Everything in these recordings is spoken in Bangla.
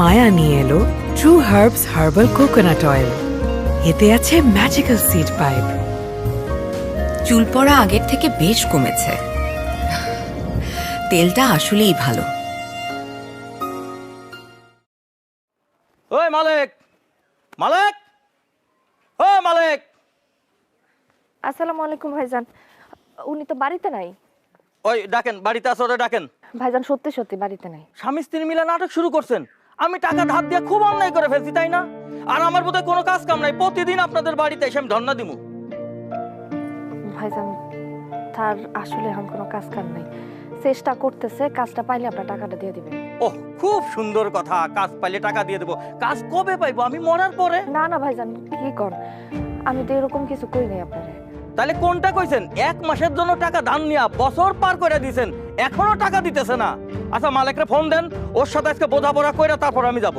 মায়া নিয়ে এলো true herbs herbal coconut oil. এতে আছে ম্যাজিক্যাল সিড পাইপ। চুল পড়া আগের থেকে বেশ কমেছে। তেলটা আসলেই ভালো। ওই মালিক, মালিক, ও মালিক। আসসালামু আলাইকুম ভাইজান, উনি তো বাড়িতে নাই। ওই ডাকেন, বাড়িতে আসো, ওরে ডাকেন। ভাইজান সত্যি সত্যি বাড়িতে নাই। স্বামী স্ত্রী মিলে নাটক শুরু করছেন। আমি টাকা ধার দিয়ে খুব অন্যায় করে ফেলছি, তাই না? আর আমার বোধহয় কোনো কাজ কাম নাই, প্রতিদিন আপনাদের বাড়িতে এসে আমি ধর্ণা দিমু। ভাইজান তার আসলে এখন কোনো কাজ কাম নাই, চেষ্টা করতেছে, কাজটা পাইলে আপনার টাকাটা দিয়ে দিবেন। ওহ, খুব সুন্দর কথা, কাজ পাইলে টাকা দিয়ে দেবো। কাজ কবে পাইবো? আমি মরার পরে? না না ভাইজান, কি কর, আমি তো এরকম কিছু কই নাই আপনারে। তাহলে কোনটা কইছেন? 1 মাসের জন্য টাকা ধার নিয়া বছর পার করে দিয়েছেন, এখনো টাকা দিতেছে না। আচ্ছা মালিকরে ফোন দেন, ওর সাথে আজকে বোঝাপড়া কইরা তারপর আমি যাব।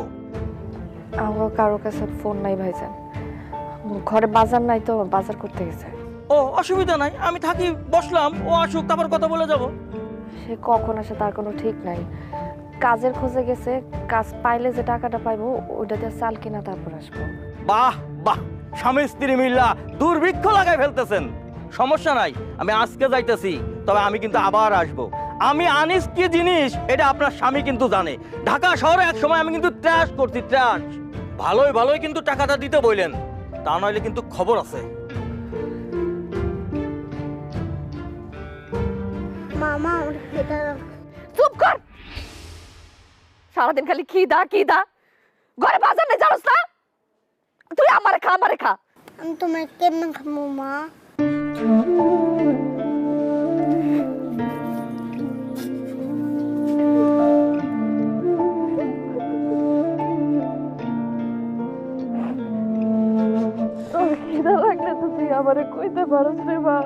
আমার কারো কাছে ফোন নাই ভাইজান, ঘরে বাজার নাই তো বাজার করতে গেছে। ও অসুবিধা নাই, আমি থাকি, বসলাম, ও আসুক, তারপর কথা বলে যাব। সে কখন আসে তার কোনো ঠিক নাই। কাজের খোঁজে গেছে, কাজ পাইলে যে টাকাটা পাইবো ওইটা দিয়ে চাল কিনা তারপর আসবো। বাহ বাহ, স্বামী স্ত্রী মিল্লা দুর্ভিক্ষ লাগাই ফেলতেছেন। সমস্যা নাই, আমি আজকে যাইতেছি, তবে আমি কিন্তু আবার আসব। আমি আনিস কি জিনিস এটা আপনার স্বামী কিন্তু জানে। ঢাকা শহরে এক সময় আমি কিন্তু ট্রাশ করছি, ট্রাশ। ভালোই ভালোই কিন্তু টাকাটা দিতে বললেন, তা নইলে কিন্তু খবর আছে। মামা চুপ কর, সারাদিন খালি কি দা কি দা, ঘরে বাজার নেই জানোস না? তুই আমারে খা, আমারে খা। আমি তোমার কেমন খাবো মা? তোর খিদা লাগলে তো তুই আমারে কইতে পারস রে মা।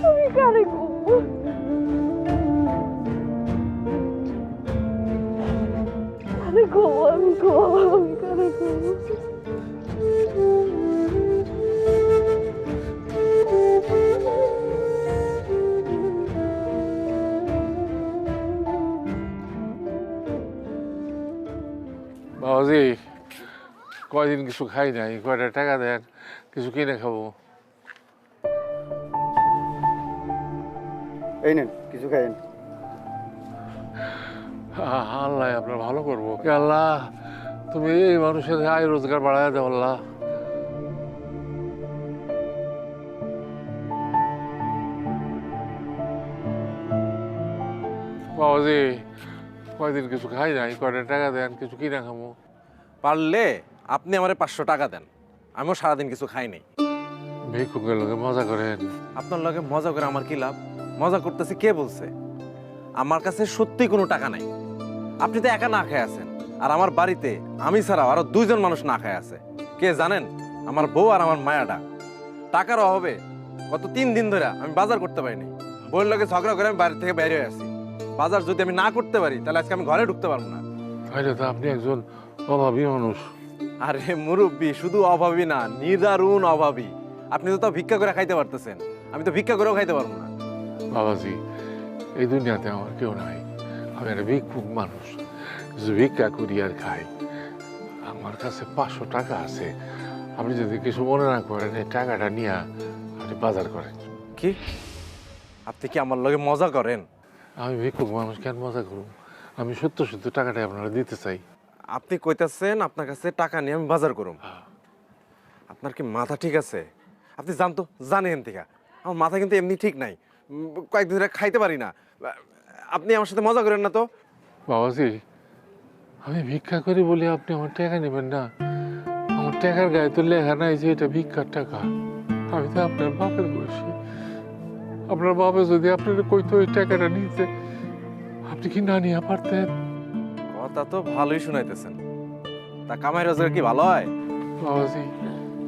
আমি কারে ঘুমবো? কারে ঘুমবো? আমি ঘুমাবো, আমি কারে ঘুমবো? বাবাজি, কয়দিন কিছু খাই নাই, কয়টা টাকা দেন, কিছু কিনে খাবো। এই নেন কিছু খাইয়েন। আল্লাহ আপনার ভালো করবো। কে আল্লাহ, তুমি এই মানুষের আয় রোজগার বাড়ায় দাও আল্লাহ। বাবাজি, কয়দিন কিছু খাই নাই, কয়টা টাকা দেন, কিছু কিনে খাবো। পারলে আপনি আমারে 500 টাকা দেন, আমিও সারাদিন কিছু খাই নাই। ভিক্ষুকের লোকে মজা করেন। আপনার লগে মজা করে আমার কি লাভ? মজা করতেছি কে বলছে? আমার কাছে সত্যি কোনো টাকা নাই। আপনি তো একা না খেয়ে আছেন, আর আমার বাড়িতে আমি ছাড়াও আরো 2 জন মানুষ না খেয়ে আছে। কে জানেন? আমার বউ আর আমার মায়াটা। টাকার অভাবে গত 3 দিন ধরে আমি বাজার করতে পারিনি। বউয়ের লগে ঝগড়া করে আমি বাড়ি থেকে বাইরে হয়ে আসছি। বাজার যদি আমি না করতে পারি তাহলে আজকে আমি ঘরে ঢুকতে পারবো না। তাহলে তো আপনি একজন অভাবী মানুষ। আরে মুরব্বী, শুধু অভাবী না, নিদারুণ অভাবী। আপনি তো তাও ভিক্ষা করে খাইতে পারতেছেন, আমি তো ভিক্ষা করেও খাইতে পারবো না। বাবাজি, এই দুনিয়াতে আমার কেউ নাই, আমি একটা ভিক্ষুক মানুষ, কিছু ভিক্ষা করি আর খাই। আমার কাছে 500 টাকা আছে, আপনি যদি কিছু মনে না করেন এই টাকাটা নিয়ে আপনি বাজার করেন। কি? আপনি কি আমার লগে মজা করেন? আমি ভিক্ষুক মানুষ, কেন মজা করুন? আমি সত্য সত্য টাকাটা আপনারা দিতে চাই। আপনি কইতাছেন আপনার কাছে টাকা নিয়ে আমি বাজার করুম? আপনার কি মাথা ঠিক আছে? আপনি জানতো জানেন থেকে আমার মাথা কিন্তু এমনি ঠিক নাই, কয়েকদিন ধরে খাইতে পারি না। আপনি আমার সাথে মজা করেন না তো? বাবাজি, আমি ভিক্ষা করি বলে আপনি আমার টাকা নেবেন না? আমার টাকার গায়ে তো লেখা নাই যে এটা ভিক্ষার টাকা। আমি তো আপনার বাপের বয়সী। আপনার বাবা যদি আপনার কইতো ওই টাকাটা নিতে, আপনি কি না নিয়ে পারতেন? কথা তো ভালোই শুনাইতেছেন, তা কামাই রোজগার কি ভালো হয়? বাবাজি,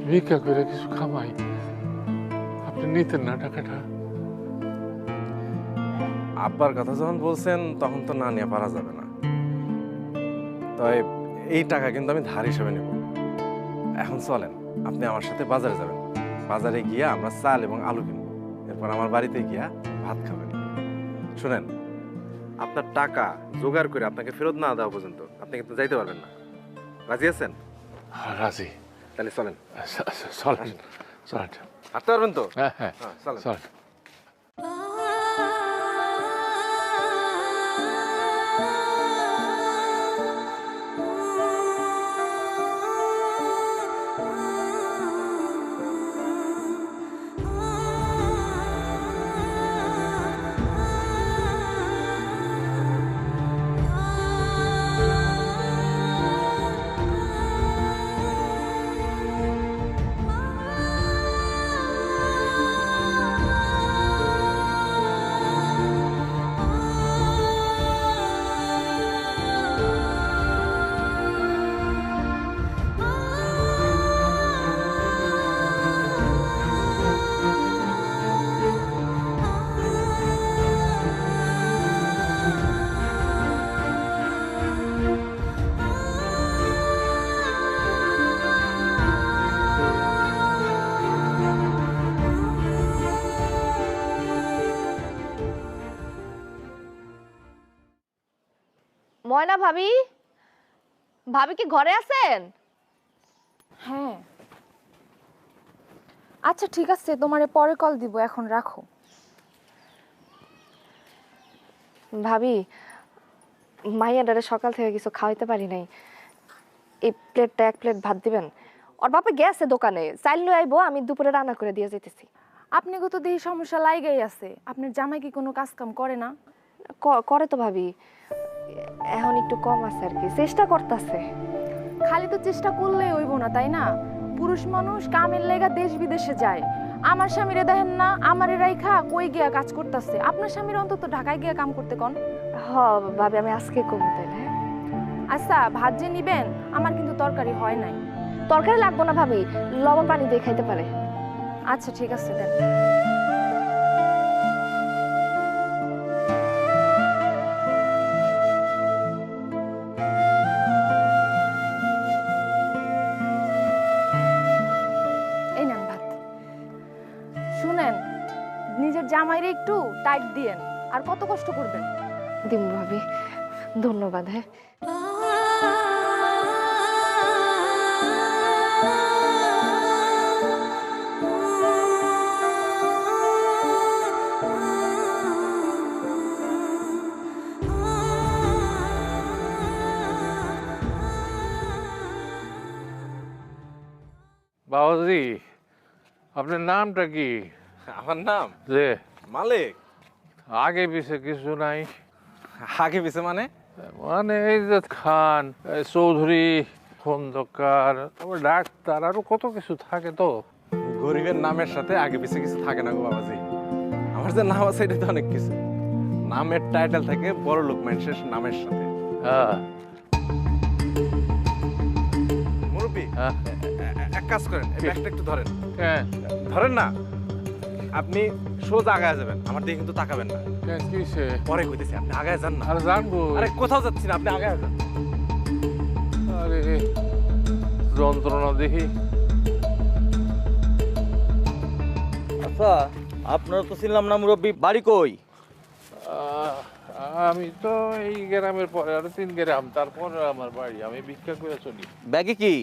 ভিক্ষা করে কিছু কামাই, আপনি নিতেন না টাকাটা? আব্বার কথা যখন বলছেন তখন তো না নিয়ে পারা যাবে না। তবে এই টাকা কিন্তু আমি ধার হিসেবে নেব। এখন চলেন, আপনি আমার সাথে বাজারে যাবেন। বাজারে গিয়া আমরা চাল এবং আলু কিনবো, এরপর আমার বাড়িতে গিয়া ভাত খাবেন। শুনেন, আপনার টাকা জোগাড় করে আপনাকে ফেরত না দেওয়া পর্যন্ত আপনি কিন্তু যাইতে পারবেন না। রাজি আছেন? রাজি। তাহলে চলেন। চলেন চলেন। হাঁটতে পারবেন তো? হ্যাঁ হ্যাঁ চলেন। চলেন। ময়না ভাবি, ভাবি কি ঘরে আছেন? হ্যাঁ, আচ্ছা ঠিক আছে, তোমারে পরে কল দিব, এখন রাখো। ভাবি, মাইয়াডারে সকাল থেকে কিছু খাওয়াইতে পারি নাই। এই প্লেটটা 1 প্লেট ভাত দিবেন। ওর বাপে গেছে দোকানে, চাইল লই আইবো, আমি দুপুরে রান্না করে দিয়ে যেতেছি। আপনি তো দেখি সমস্যা লাইগাই আছে। আপনার জামাই কি কোনো কাজ কাম করে না? করে তো ভাবি, এখন একটু কম আছে আর কি, চেষ্টা করতেছে। খালি তো চেষ্টা করলেই হইব না, তাই না? পুরুষ মানুষ কামের লেগা দেশ বিদেশে যায়। আমার স্বামীরে দেখেন না, আমারে রাইখা কই গিয়া কাজ করতেছে। আপনার স্বামীর অন্তত ঢাকায় গিয়া কাম করতে কোন। হ ভাবি, আমি আজকে কমু তাইলে। হ্যাঁ আচ্ছা, ভাত যে নিবেন, আমার কিন্তু তরকারি হয় নাই। তরকারি লাগবো না ভাবি, লবণ পানি দিয়ে খাইতে পারে। আচ্ছা ঠিক আছে, দেন। এই নেন ভাত। শুনেন, নিজের জামাইরে একটু টাইট দিয়েন, আর কত কষ্ট করবেন। দিমু ভাবি, ধন্যবাদ। হ্যাঁ বাবাজি, আপনার নামটা কি? আমার নাম যে মালিক। আগে পিছে কিছু নাই? আগে পিছে মানে? মানে এই যে খান, এই চৌধুরী, খন্দকার, আবার ডাক্তার, আরো কত কিছু থাকে তো। গরিবের নামের সাথে আগে পিছে কিছু থাকে না গো বাবাজি। আমার যে নাম আছে এটা তো অনেক কিছু। নামের টাইটেল থাকে বড় লোক মানুষের নামের সাথে। হ্যাঁ মুরব্বি, হ্যাঁ। এক কাজ করেন, এই ব্যাগটা একটু ধরেন। কেন ধরেন না, আপনি সোজা আগায় যাবেন, আমার দিকে কিন্তু তাকাবেন না। কেন কিসে? পরে কইতেছি, আপনি আগায় যান না। আর জানবো? আরে কোথাও যাচ্ছি না, আপনি আগায় যান। আরে যন্ত্রণা দেখি। আচ্ছা, আপনারা তো ছিলাম না মুরব্বী, বাড়ি কই? আমি তো এই গ্রামের পরে আরো 3 গ্রাম, তারপর আমার বাড়ি। আমি ভিক্ষা করে চলি। ব্যাগে কি?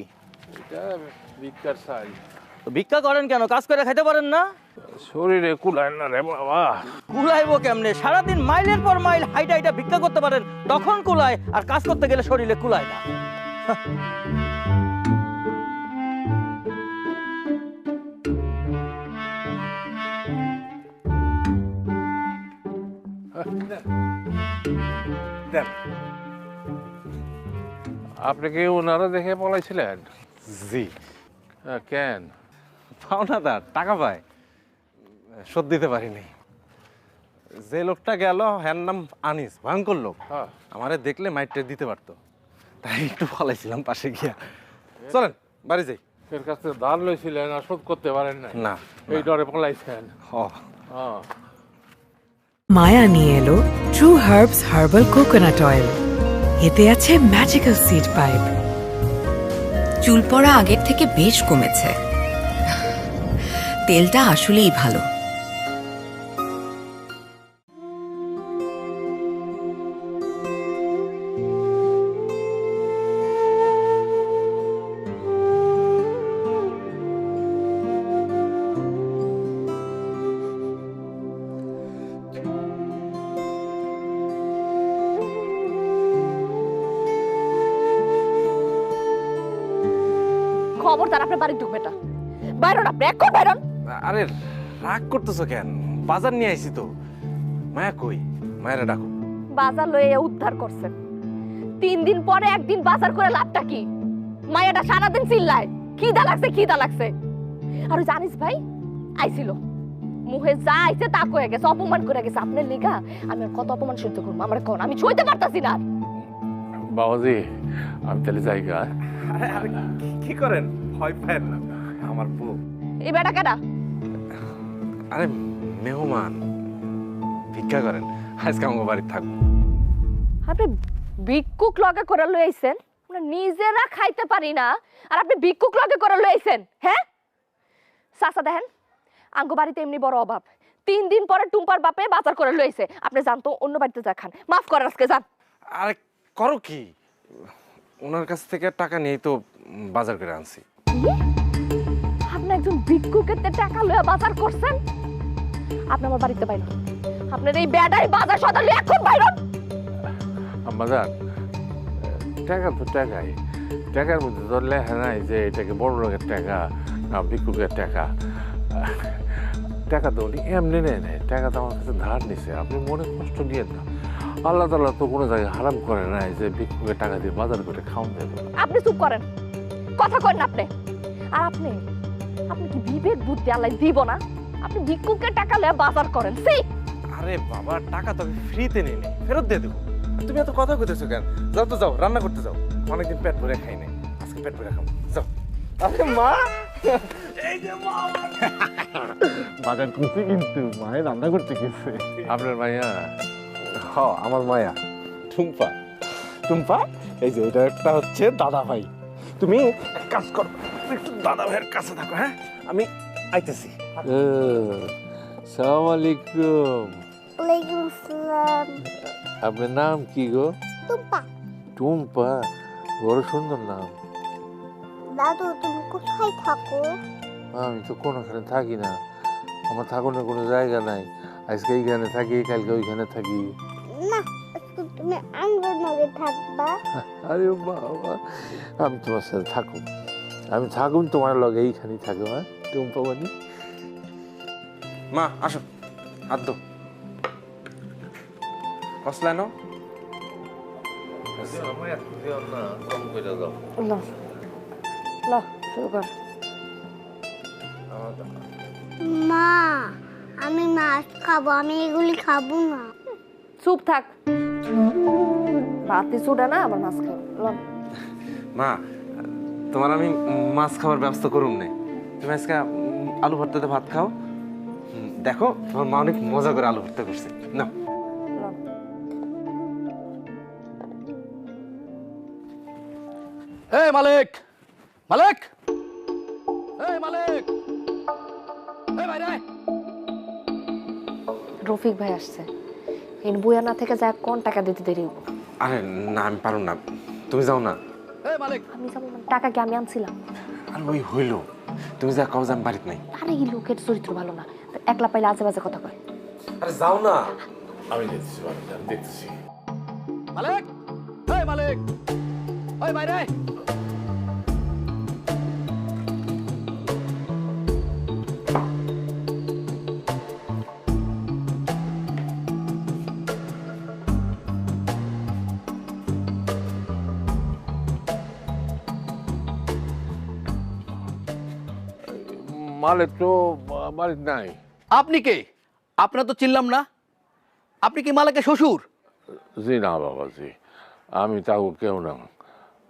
এটা ভিক্ষার চাই। তো ভিক্ষা করেন কেন? কাজ করে খাইতে পারেন না? শরীরে কুলায় না রে বাবা। কুলাইবো কেমনে? সারাদিন মাইলের পর মাইল হাইটা হাইটা ভিক্ষা করতে পারেন, তখন কুলায়, আর কাজ করতে গেলে শরীরে কুলায় না। দেন। আপনি কি ওনারা দেখে পলাইছিলেন? জি। কেন? পাওনাদার টাকা পায়, শোধ দিতে পারিনি। যে লোকটা গেল, হ্যার নাম আনিস, ভয়ঙ্কর লোক। হ্যাঁ। আমারে দেখলে মাইটটা দিতে পারতো, তাই একটু ফলাইছিলাম পাশে গিয়া। চলেন বাড়ি যাই। এর কাছে ধার লইছিলেন আর শোধ করতে পারেন না? না। এই ডরে পলাইছেন? হ্যাঁ। মায়া নিয়ে এলো true herbs herbal coconut oil. এতে আছে ম্যাজিক্যাল সিড পাইপ। চুল পড়া আগের থেকে বেশ কমেছে। তেলটা আসলেই ভালো। খবরদার আপনার বাড়ি ঢুকবে না। বাইরন আপনি, এখন বাইরন। আরে রাগ করতেছো কেন? বাজার নিয়ে আইছি তো। মায়া কই? মায়েরা ডাকো। বাজার লয়ে উদ্ধার করছেন, 3 দিন পরে একদিন বাজার করে লাভটা কি? মায়াটা সারাদিন চিল্লায় খিদা লাগছে খিদা লাগছে। আর ওই জানিস ভাই আইছিল, মুহে যা আইছে তা কয়ে গেছে, অপমান করে গেছে আপনার লিগা। আমি আর কত অপমান সহ্য করবো? আমার কোন আমি সইতে পারতাছি না। বাবাজি আমি তাহলে জায়গা। আরে আরে কি করেন? ভয় পায় না আমার বউ। এই বেটা কেডা? আরে মেহমান, ভিক্ষা করেন, আজকে আমার বাড়ি থাকবো। আপনি ভিক্ষুক লগে করে লই আইছেন, আমরা নিজেরা খাইতে পারি না আর আপনি ভিক্ষুক লগে করে লই আইছেন? হ্যাঁ চাচা দেখেন, আঙ্গো বাড়িতে এমনি বড় অভাব, 3 দিন পরে টুম্পার বাপে বাজার করে লই আইছে। আপনি জান তো, অন্য বাড়িতে যা খান, মাফ করেন আজকে যান। আরে করো কি? ওনার কাছ থেকে টাকা নিয়েই তো বাজার করে আনছি। আপনি একজন ভিক্ষুকের টাকা লইয়া বাজার করছেন? আপনি আমার বাড়িতে বাইরে, আপনার এই বেডাই বাজার সদাল এখন বাইরে। আমাদের টাকা তো টাকাই, টাকার মধ্যে তো লেখা নাই যে এটাকে বড় লোকের টাকা না ভিক্ষুকের টাকা। টাকা তো উনি এমনি নেয় নাই, টাকা তো আমার কাছে ধার নিছে। আপনি মনে কষ্ট নিয়েন না, আল্লাহ তাআলা তো কোনো জায়গায় হারাম করে নাই যে ভিক্ষুকের টাকা দিয়ে বাজার করে খাওয়ান যাবে। আপনি চুপ করেন, কথা করেন না আপনি। আর আপনি আপনি কি বিবেক বুদ্ধি আল্লাহ দিব না? আপনি ভিক্ষুকের টাকা লইয়া বাজার করেন। সি আরে বাবা, টাকা তো আমি ফ্রিতে নিই নি, ফেরত দিয়ে দেবো। তুমি এত কথা কইতেছো কেন? যাও তো যাও, রান্না করতে যাও। অনেকদিন পেট ভরে খাই নাই, আজকে পেট ভরে খাবো। যাও। আরে মা, এই যে মা বাজার করতে, কিন্তু মায়ের রান্না করতে গেছে। আপনার মাইয়া? হ, আমার মায়া টুম্পা। টুম্পা, এই যে এটা একটা হচ্ছে দাদা ভাই। তুমি এক কাজ করো, একটু দাদা ভাইয়ের কাছে থাকো। হ্যাঁ, আমি আইতেছি। সালাম আলাইকুম। ওয়ালাইকুম আসসালাম। আপনার নাম কি গো? টুম্পা। টুম্পা, বড় সুন্দর নাম। দাদু তুমি কোথায় থাকো? আমি তো কোনোখানে থাকি না, আমার থাকানোর কোনো জায়গা নাই। আজকে এইখানে থাকি, কালকে ওইখানে থাকি। না, আজকে তুমি আঙ্গুর নগে থাকবা। আরে বাবা, আমি তোমার সাথে থাকুন, আমি থাকুন তোমার লগে, এইখানেই থাকো। হ্যাঁ টুম্পা বানি। মা আসো, হাত দো। কসলা নাও। ল শুরু কর। মা, আমি মাছ খাবো, আমি এগুলি খাবো না। চুপ থাক, ভাতই চুড়া না আবার মাছ খাবো। ল মা, তোমার আমি মাছ খাওয়ার ব্যবস্থা করুন না। তুমি আজকে আলু ভর্তাতে ভাত খাও। দেখো তোমার মা অনেক মজা করে আলু ভর্তা করছে। না ল। এই মালিক, মালিক, এই মালিক, এই বাইরে আয়। রফিক ভাই আসছে, এই বইয়া না থেকে যা কোন টাকা দিতে দেরি হইব। আরে না, আমি পারুম না, তুমি যাও না। এই মালিক, আমি যাবো মানে টাকা কি আমি আনছিলাম? আর ওই হইলো, তুমি যা কাউ আমি বাড়িতে নাই। আরে এই লোকের চরিত্র ভালো না, একলা পাইলে আজে বাজে কথা কয়। আরে যাও না। আমি দেখতেছি, আমি দেখতেছি। মালিক, এই মালিক, ওই বাইরে আয়। মালিক তো বাড়ির নাই। আপনি কে? আপনার তো চিনলাম না। আপনি কি মালিকের শ্বশুর? জি না বাবাজি, আমি তাও কেউ না,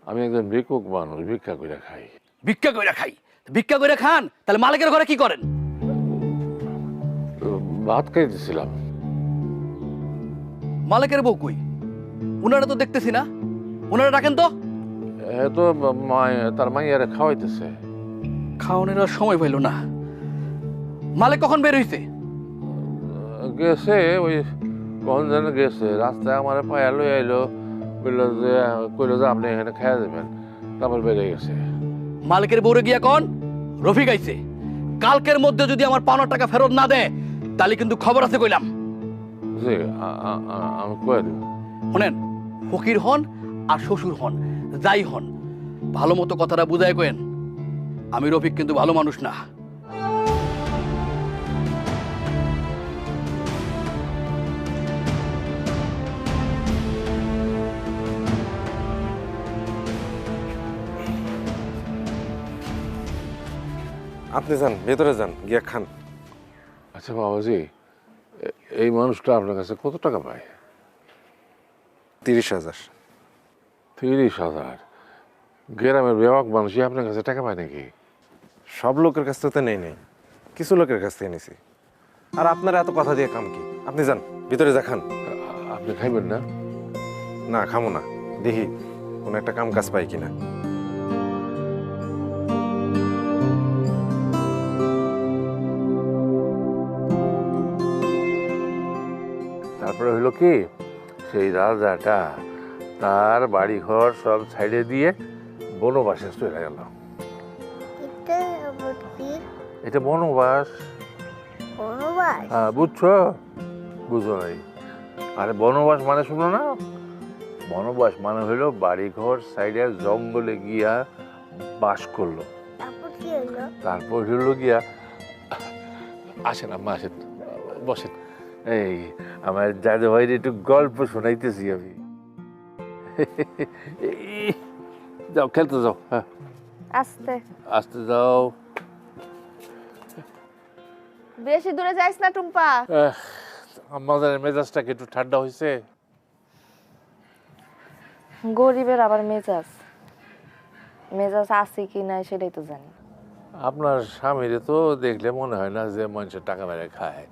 আমি একজন ভিক্ষুক মানুষ, ভিক্ষা করে খাই। ভিক্ষা কইরা খাই? ভিক্ষা কইরা খান, তাহলে মালিকের ঘরে কি করেন? ভাত খাইতেছিলাম। মালিকের বউ কই? উনারা তো দেখতেছি না, উনারা ডাকেন তো। এ তো তার মাইয়ারে খাওয়াইতেছে। খাওয়ানোর আর সময় পাইল না। মালিক কখন বের হইছে? গেছে ওই কখন যেন গেছে, রাস্তায় আমার পায়া লই আইলো, বললো যে কইলো যে আপনি এখানে খাইয়া যাবেন, তারপর বেড়ে গেছে। মালিকের বউরে গিয়া কোন রফিক আইছে, কালকের মধ্যে যদি আমার পাওনা টাকা ফেরত না দেয় তাহলে কিন্তু খবর আছে কইলাম। জি আমি কয়ে দেব। শোনেন, ফকির হন আর শ্বশুর হন, যাই হন, ভালো মতো কথাটা বুঝায় কয়েন। আমি রফিক কিন্তু ভালো মানুষ না। আপনি যান, ভেতরে যান, গিয়া খান। আচ্ছা বাবাজি, এই মানুষটা আপনার কাছে কত টাকা পায়? 30,000। 30,000? গ্রামের বেবাক মানুষই আপনার কাছে টাকা পায় নাকি? সব লোকের কাছ থেকে নেই নেই, কিছু লোকের কাছ থেকে নিছি। আর আপনার এত কথা দিয়ে কাম কি? আপনি যান, ভিতরে যা খান। আপনি খাইবেন না? না, খামো না, দেখি কোনো একটা কাম কাজ পাই কিনা। তারপরে হইলো কি, সেই রাজাটা তার বাড়ি ঘর সব ছাইড়ে দিয়ে বনবাসে চলে গেল। এটা আবার কি? এটা বনবাস। বনবাস? হ্যাঁ, বুঝছো? বুঝো নাই? আরে বনবাস মানে শুনো না, বনবাস মানে হইলো বাড়ি ঘর সাইডে জঙ্গলে গিয়া বাস করলো। তারপর কি হলো? তারপর হইলো গিয়া, আসেন আম্মা আসেন, বসেন। এই আমার দাদু ভাইয়ের একটু গল্প শোনাইতেছি আমি। যাও খেলতে যাও। হ্যাঁ, আস্তে, আসতে যাও। বেশি দূরে যাইস না টুম্পা। আমাদের মেজাজটাকে একটু ঠান্ডা হয়েছে। গরিবের আবার মেজাজ, মেজাজ আছে কি নাই সেটাই তো জানি। আপনার স্বামীরে তো দেখলে মনে হয় না যে মানুষের টাকা মেরে খায়,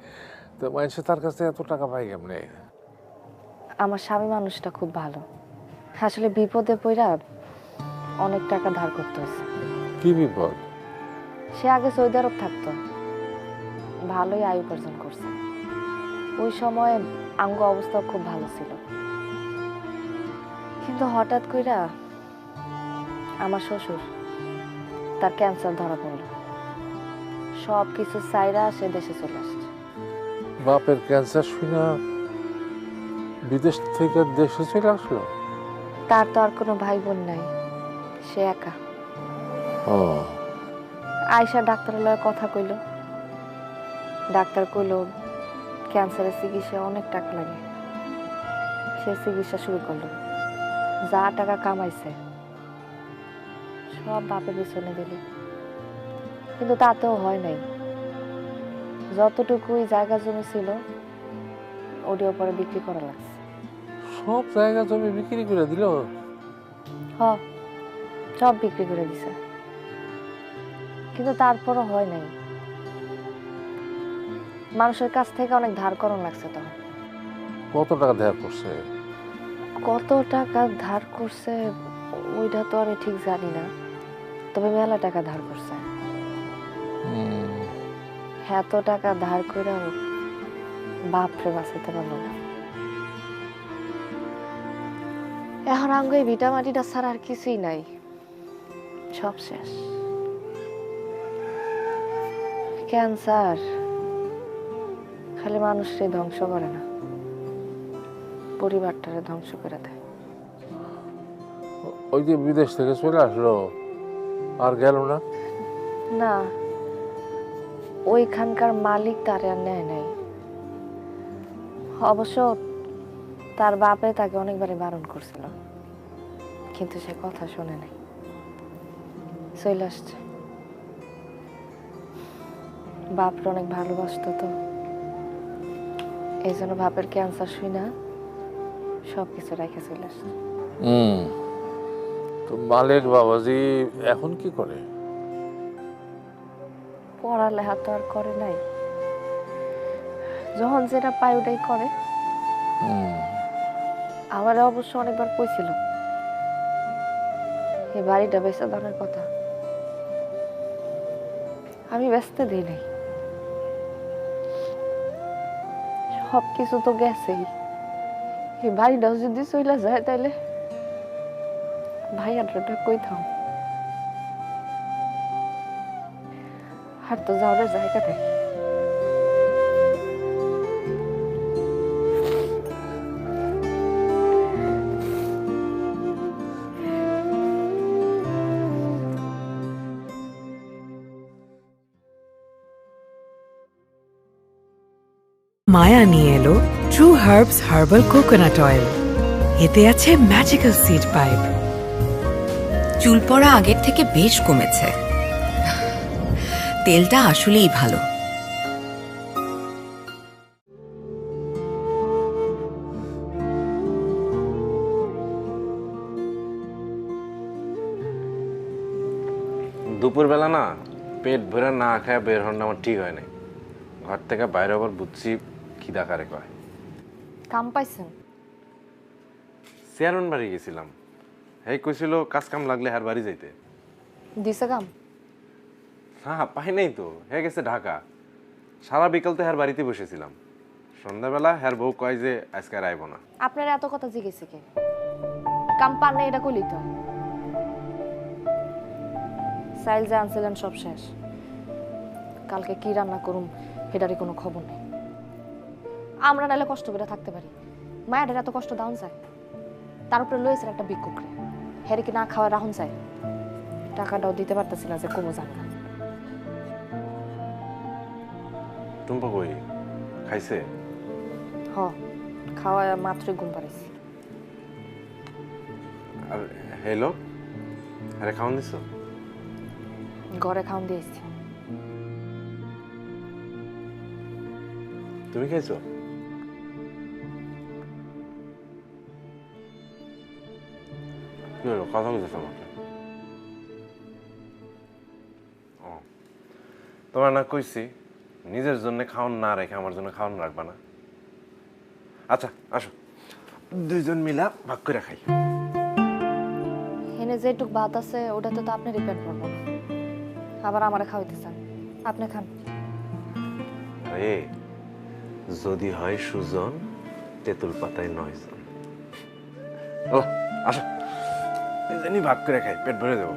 তো মানুষের তার কাছে এত টাকা পায় কেমনে? আমার স্বামী মানুষটা খুব ভালো, আসলে বিপদে পড়া অনেক টাকা ধার করতে হয়েছে। কি বিপদ? সে আগে সৌদি আরব থাকতো, ভালোই আয় উপার্জন করছে। ওই সময় আঙ্গ অবস্থা খুব ভালো ছিল, কিন্তু হঠাৎ কইরা আমার শ্বশুর তার ক্যান্সার ধরা পড়ল। সব কিছু চাইরা সে দেশে চলে আসছে। বাপের ক্যান্সার শুনা বিদেশ থেকে দেশে চলে আসলো? তার তো আর কোনো ভাই বোন নাই, সে একা। ও, আয়সা ডাক্তারের লগে কথা কইল, ডাক্তার কইল ক্যান্সারের চিকিৎসা অনেক টাকা লাগে। সে চিকিৎসা শুরু করলো, যা টাকা কামাইছে সব বাপের পিছনে দিল, কিন্তু তাতেও হয় নাই। যতটুকুই জায়গা জমি ছিল ওটিও পরে বিক্রি করা লাগছে। সব জায়গা জমি বিক্রি করে দিল? হ, সব বিক্রি করে দিছে, কিন্তু তারপরও হয় নাই। মানুষের কাছ থেকে অনেক ধার করণ লাগছে। তখন কত টাকা ধার করছে? কত টাকা ধার করছে ওইটা তো আমি ঠিক জানি না, তবে মেলা টাকা ধার করছে। এত টাকা ধার করে বাপরে বাঁচাতে পারলো না। এখন আঙ্গ এই ভিটা মাটিটা ছাড়া আর কিছুই নাই, সব শেষ। ক্যান্সার খালি মানুষকে ধ্বংস করে না, পরিবারটারে ধ্বংস করে দেয়। ওই যে বিদেশ থেকে চলে আসলো, আর গেল না? না, ওইখানকার মালিক তারে আর নেয় নাই। অবশ্য তার বাপে তাকে অনেকবারই বারণ করছিল, কিন্তু সে কথা শোনে নাই, চলে আসছে। বাপরে অনেক ভালোবাসতো তো, এই জন্য বাপের ক্যান্সার শুই না সবকিছু রেখে চলে আসছে। তো মালিক বাবাজি এখন কি করে? পড়ালেখা তো আর করে নাই, যখন যেটা পায় ওটাই করে। আমার অবশ্য অনেকবার কইছিল এই বাড়িটা বেচা দানের কথা, আমি ব্যস্ত দিই নাই। সবকিছু তো গেছেই, এই বাড়িটাও যদি চলে যায় তাইলে ভাইয়াটা কইতাম। আর তো যাওয়ার জায়গা নেই। মায়া নিয়ে এলো true herbs herbal coconut oil. এতে আছে ম্যাজিক্যাল সিড পাইপ। চুল পড়া আগের থেকে বেশ কমেছে। তেলটা আসলেই ভালো। দুপুরবেলা না পেট ভরে না খায় বের হন আমার ঠিক হয় নাই। ঘর থেকে বাইরে আবার বুঝছি খিদা কারে কয়। কাম পাইছেন? চেয়ারম্যান বাড়ি গেছিলাম। হেই কইছিল কাজ কাম লাগলে হার বাড়ি যাইতে। দিছে কাম? না পাই নাই তো, হে গেছে ঢাকা। সারা বিকাল তো হার বাড়িতে বসেছিলাম। সন্ধ্যাবেলা হ্যার বউ কয় যে আজকে আর আইব না। আপনার এত কথা জিজ্ঞেসে কে? কাম পান না এটা কইলি তো। সাইল যে আনছিলেন সব শেষ। কালকে কি রান্না করুম এটারই কোনো খবর নেই। আমরা নাহলে কষ্ট করে থাকতে পারি, মায়ের এত কষ্ট দাউন যায়। তার উপরে লয়েছেন একটা ভিক্ষুকরে, হেরে কি না খাওয়া রাহুন যায়। টাকাটাও দিতে পারতেছি না যে কমো জানে না। টুম্পা কই খাইছে? হ, খাওয়া মাত্রই ঘুম পাড়াইছি। আর হ্যালো, আরে খাওয়ান দিছো? ঘরে খাওয়ান দিয়েছি। তুমি খাইছো? কি হলো, কথা বলতেছো আমাকে? ও, তোমার না কইছি নিজের জন্য খাওয়ান না রেখে আমার জন্য খাওয়ান রাখবা না। আচ্ছা আসো, দুইজন মিলা ভাগ করে খাই। এনে যেটুক ভাত আছে ওটাতে তো আপনি রিপেয়ার করবো না, আবার আমারে খাওয়াইতেছেন। আপনি খান। আরে যদি হয় সুজন, তেঁতুল পাতায় 9 জন। ও আসো, দুইজনই ভাগ করে খাই, পেট ভরে দেবো।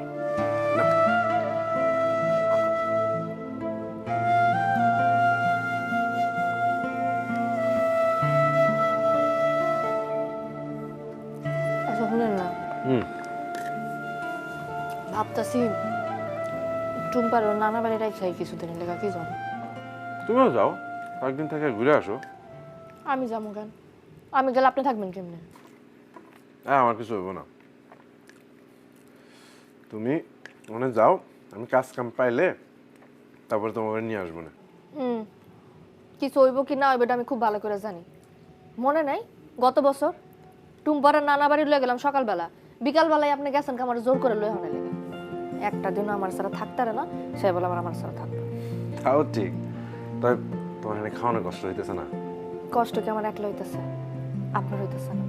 নাও। আচ্ছা শুনেন না, হুম, ভাবতাছি টুম্পার নানা বাড়ি রাখাই কিছুদিনের লেখা কি জানো। তুমিও যাও, কয়েকদিন থেকে ঘুরে আসো। আমি যাবো কেন? আমি গেলে আপনি থাকবেন কেমনে? হ্যাঁ, আমার কিছু হইব না। তুমি ওখানে যাও, আমি কাজ কাম পাইলে তারপরে তোমাকে নিয়ে আসবো না। কিছু হইব কি না হইব এটা আমি খুব ভালো করে জানি। মনে নাই গত বছর টুম্পার নানা বাড়ি লয়ে গেলাম সকালবেলা, বিকালবেলায় আপনি গেছেন আমার জোর করে লয়ে হনে লেগে। একটা দিনও আমার সারা থাকতে পারে না, সে বলে আমার সারা থাকবে। তাও ঠিক, তাই তোমার এখানে খাওয়ানো কষ্ট হইতেছে না? কষ্ট কি আমার একলা হইতেছে, আপনার হইতেছে না?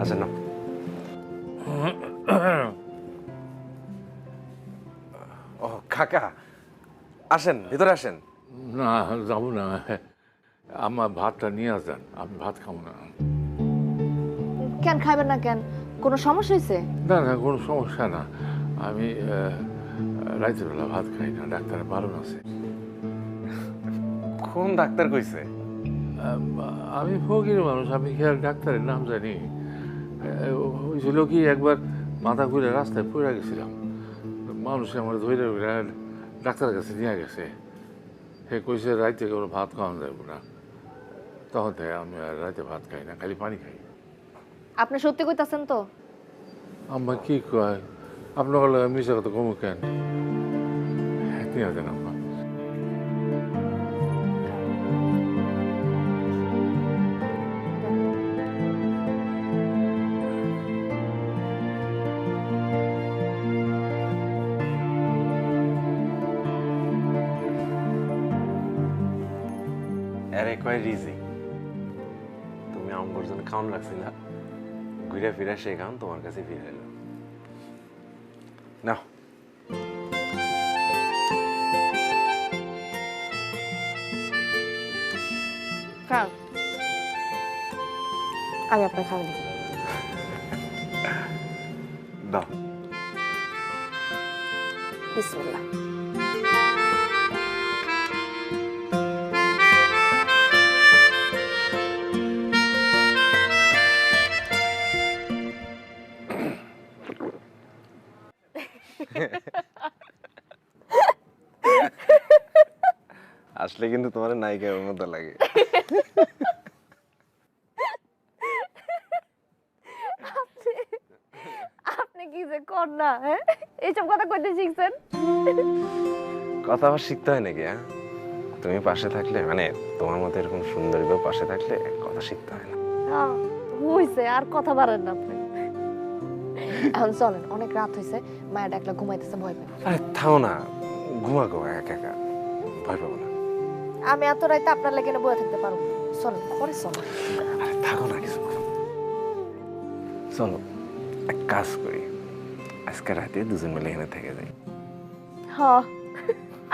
আচ্ছা না, ও কাকা আসেন, ভিতরে আসেন। না যাবো না, আমার ভাতটা নিয়ে আসেন, আমি ভাত খাবো না। কেন খাইবেন না কেন? কোনো সমস্যা হয়েছে? না না, কোনো সমস্যা না। আমি রাতের বেলা ভাত খাই না, ডাক্তারের বারণ আছে। কোন ডাক্তার কইছে? আমি ফকির মানুষ, আমি কি আর ডাক্তারের নাম জানি? হয়েছিল কি, একবার মাথা ঘুরে রাস্তায় পড়ে গেছিলাম, মানুষ আমার ধরে ডাক্তারের কাছে নিয়ে গেছে। সে কইছে রাইতে কোনো ভাত খাওয়ানো যাবো না। তখন থেকে আমি আর রাতে ভাত খাই না, খালি পানি খাই। আপনি সত্যি কইতাছেন তো? আম্মা কি কয়, আপনার মিশা কথা কমু কেন? নিয়ে আসেন আম্মা। আরে কয় রিজি, তুমি আমার জন্য খাওয়ান রাখছিলা, ঘুরে ফিরে সে খান তোমার কাছে ফিরে এলো। নাও। কারণ আমি আপনার খাওয়া দিই। দাও। বিসমিল্লাহ। আসলে কিন্তু তোমার নায়িকার মতো লাগে। আপনি কি যে কর না, হ্যাঁ? এইসব কথা কইতে শিখছেন? কথা আবার শিখতে হয় নাকি? হ্যাঁ, তুমি পাশে থাকলে, মানে তোমার মতো এরকম সুন্দরী বউ পাশে থাকলে কথা শিখতে হয় না। হ্যাঁ, হইছে, আর কথা বাড়েন না আপনি। এখন চলেন, অনেক রাত হয়েছে, মায়ের ডাকলে ঘুমাইতেছে, ভয় পাই। আরে থাও না, ঘুমা গো একা একা, ভয় পাবো না। আমি এত রাইতে আপনার লেগে বয়ে থাকতে পারবো না। চলেন, পরে চলেন। আরে থাকো না, কিছু করো। চলো এক কাজ করি, আজকে রাতে দুজন মিলে এখানে থেকে যাই। হ,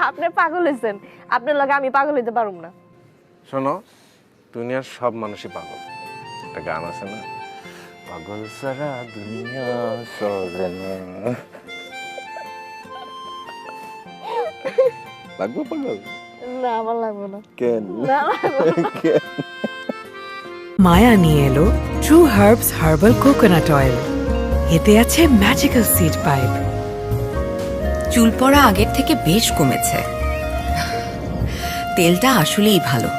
আপনি পাগল হয়েছেন, আপনার লগে আমি পাগল হইতে পারুম না। শোনো, দুনিয়ার সব মানুষই পাগল। একটা গান আছে না, পাগল সারা দুনিয়া চলে না। লাগবে পাগল? না, আমার লাগবে না। কেন? না, মায়া নিয়ে এলো true herbs herbal coconut oil. এতে আছে ম্যাজিক্যাল সিড পাইপ। চুল পড়া আগের থেকে বেশ কমেছে। তেলটা আসলেই ভালো।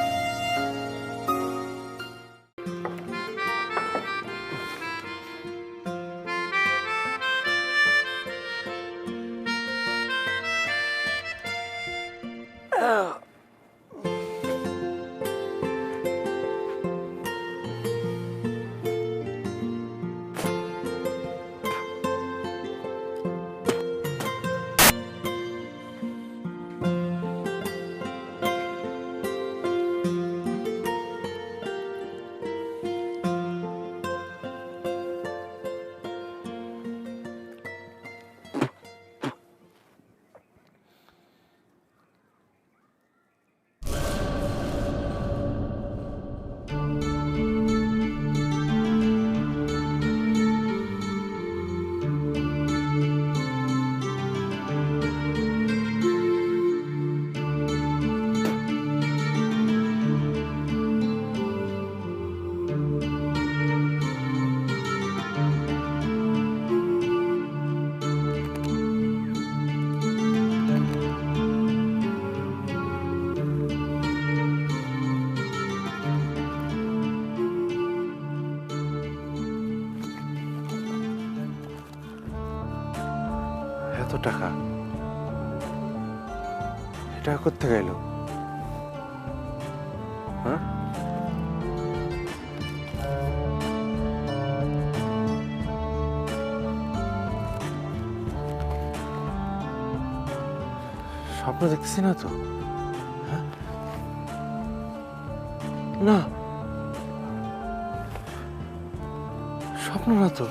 এত টাকা, এটা কোথা গেল? হ্যাঁ, স্বপ্ন দেখতেছি না তো? হ্যাঁ? না, স্বপ্ন না তো।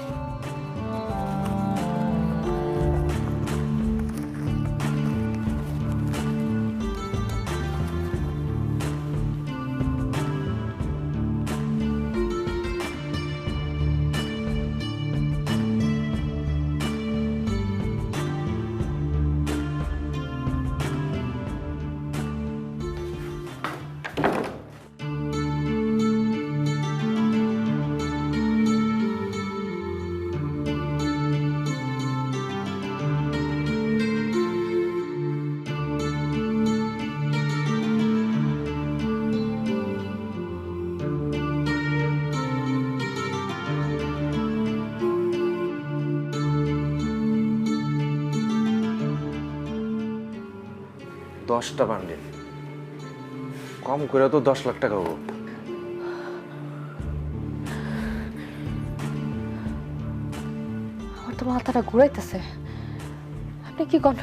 দশটা বান্ডিল, কম করে তো 10 লাখ টাকা হবো। আমার তো মাথাটা ঘুরাইতেছে। আপনি কি কন?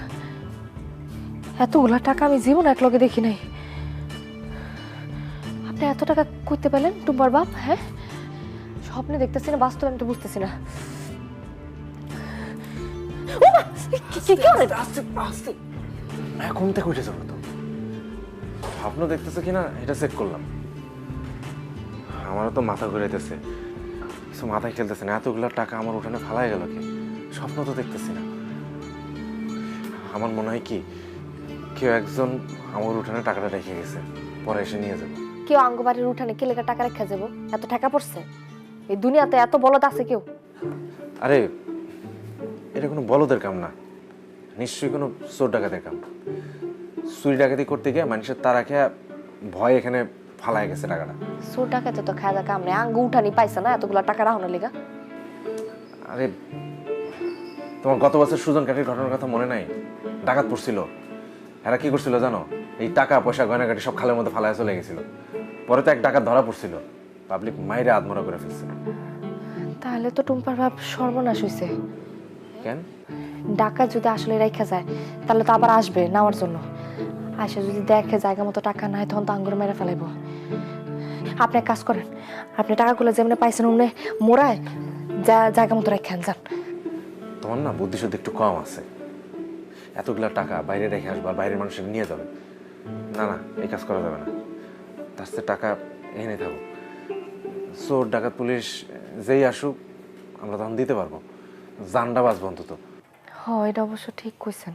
এতগুলা টাকা আমি জীবন এক লগে দেখি নাই। আপনি এত টাকা কইতে পেলেন টুম্বার বাপ? হ্যাঁ, স্বপ্নে দেখতেছি না, বাস্তবে আমি তো বুঝতেছি না। এখন থেকে উঠে যাবো তো। স্বপ্ন দেখতেছে কিনা এটা চেক করলাম। আমারও তো মাথা ঘুরাইতেছে, কিছু মাথায় খেলতেছে না। এতগুলা টাকা আমার উঠানে ফালাই গেল কি? স্বপ্ন তো দেখতেছি না। আমার মনে হয় কি, কেউ একজন আমার উঠানে টাকাটা রেখে গেছে, পরে এসে নিয়ে যাবে। কেউ আঙ্গবাড়ির উঠানে কে লেখা টাকা রেখা যাবো? এত টাকা পড়ছে এই দুনিয়াতে? এত বলদ আছে কেউ? আরে এটা কোনো বলদের কাম না, নিশ্চয়ই কোনো চোর ডাকাতি কাম। চুরি ডাকাতি করতে গিয়ে মানুষের তারা খেয়ে ভয় এখানে ফালায় গেছে টাকাটা। চোর ডাকাতে তো খাজা কামড়ে আঙ্গ উঠানি পাইছে না এতগুলা টাকা রাহনের লিগা। আরে তোমার গত বছর সুজন কাঠির ঘটনার কথা মনে নাই? ডাকাত পড়ছিল, এরা কি করছিল জানো? এই টাকা পয়সা গয়নাগাটি সব খালের মধ্যে ফালায় চলে গেছিল। পরে তো এক ডাকাত ধরা পড়ছিল, পাবলিক মাইরে আদমরা করে ফেলছে। তাহলে তো টুম্পার ভাব সর্বনাশ হইছে। কেন? ডাকাত যদি আসলে রেখা যায় তাহলে তো আবার আসবে নেওয়ার জন্য। আসে যদি দেখে জায়গা মতো টাকা নাই তখন তো আঙ্গুর মেরে ফেলাইব। আপনি এক কাজ করেন, আপনি টাকাগুলো যেমনি পাইছেন অমনি মোড়ায় যা জায়গা মতো রেখে যান। তোমার না বুদ্ধি শুদ্ধি একটু কম আছে। এতগুলা টাকা বাইরে রেখে আসবার, বাইরের মানুষের নিয়ে যাবে। না না, এই কাজ করা যাবে না। তার সাথে টাকা এনে থাকো, চোর ডাকাত পুলিশ যেই আসুক আমরা তখন দিতে পারবো, জানটা বাঁচবো অন্তত। হ, এটা অবশ্য ঠিক কইছেন।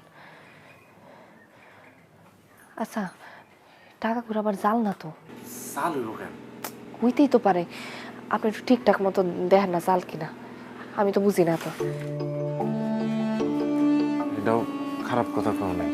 আচ্ছা, টাকাগুলো আবার জাল না তো? জাল হইব কেন? হইতেই তো পারে। আপনি একটু ঠিকঠাক মতো দেখেন না জাল কিনা, আমি তো বুঝি না তো। এটাও খারাপ কথা কেউ নাই।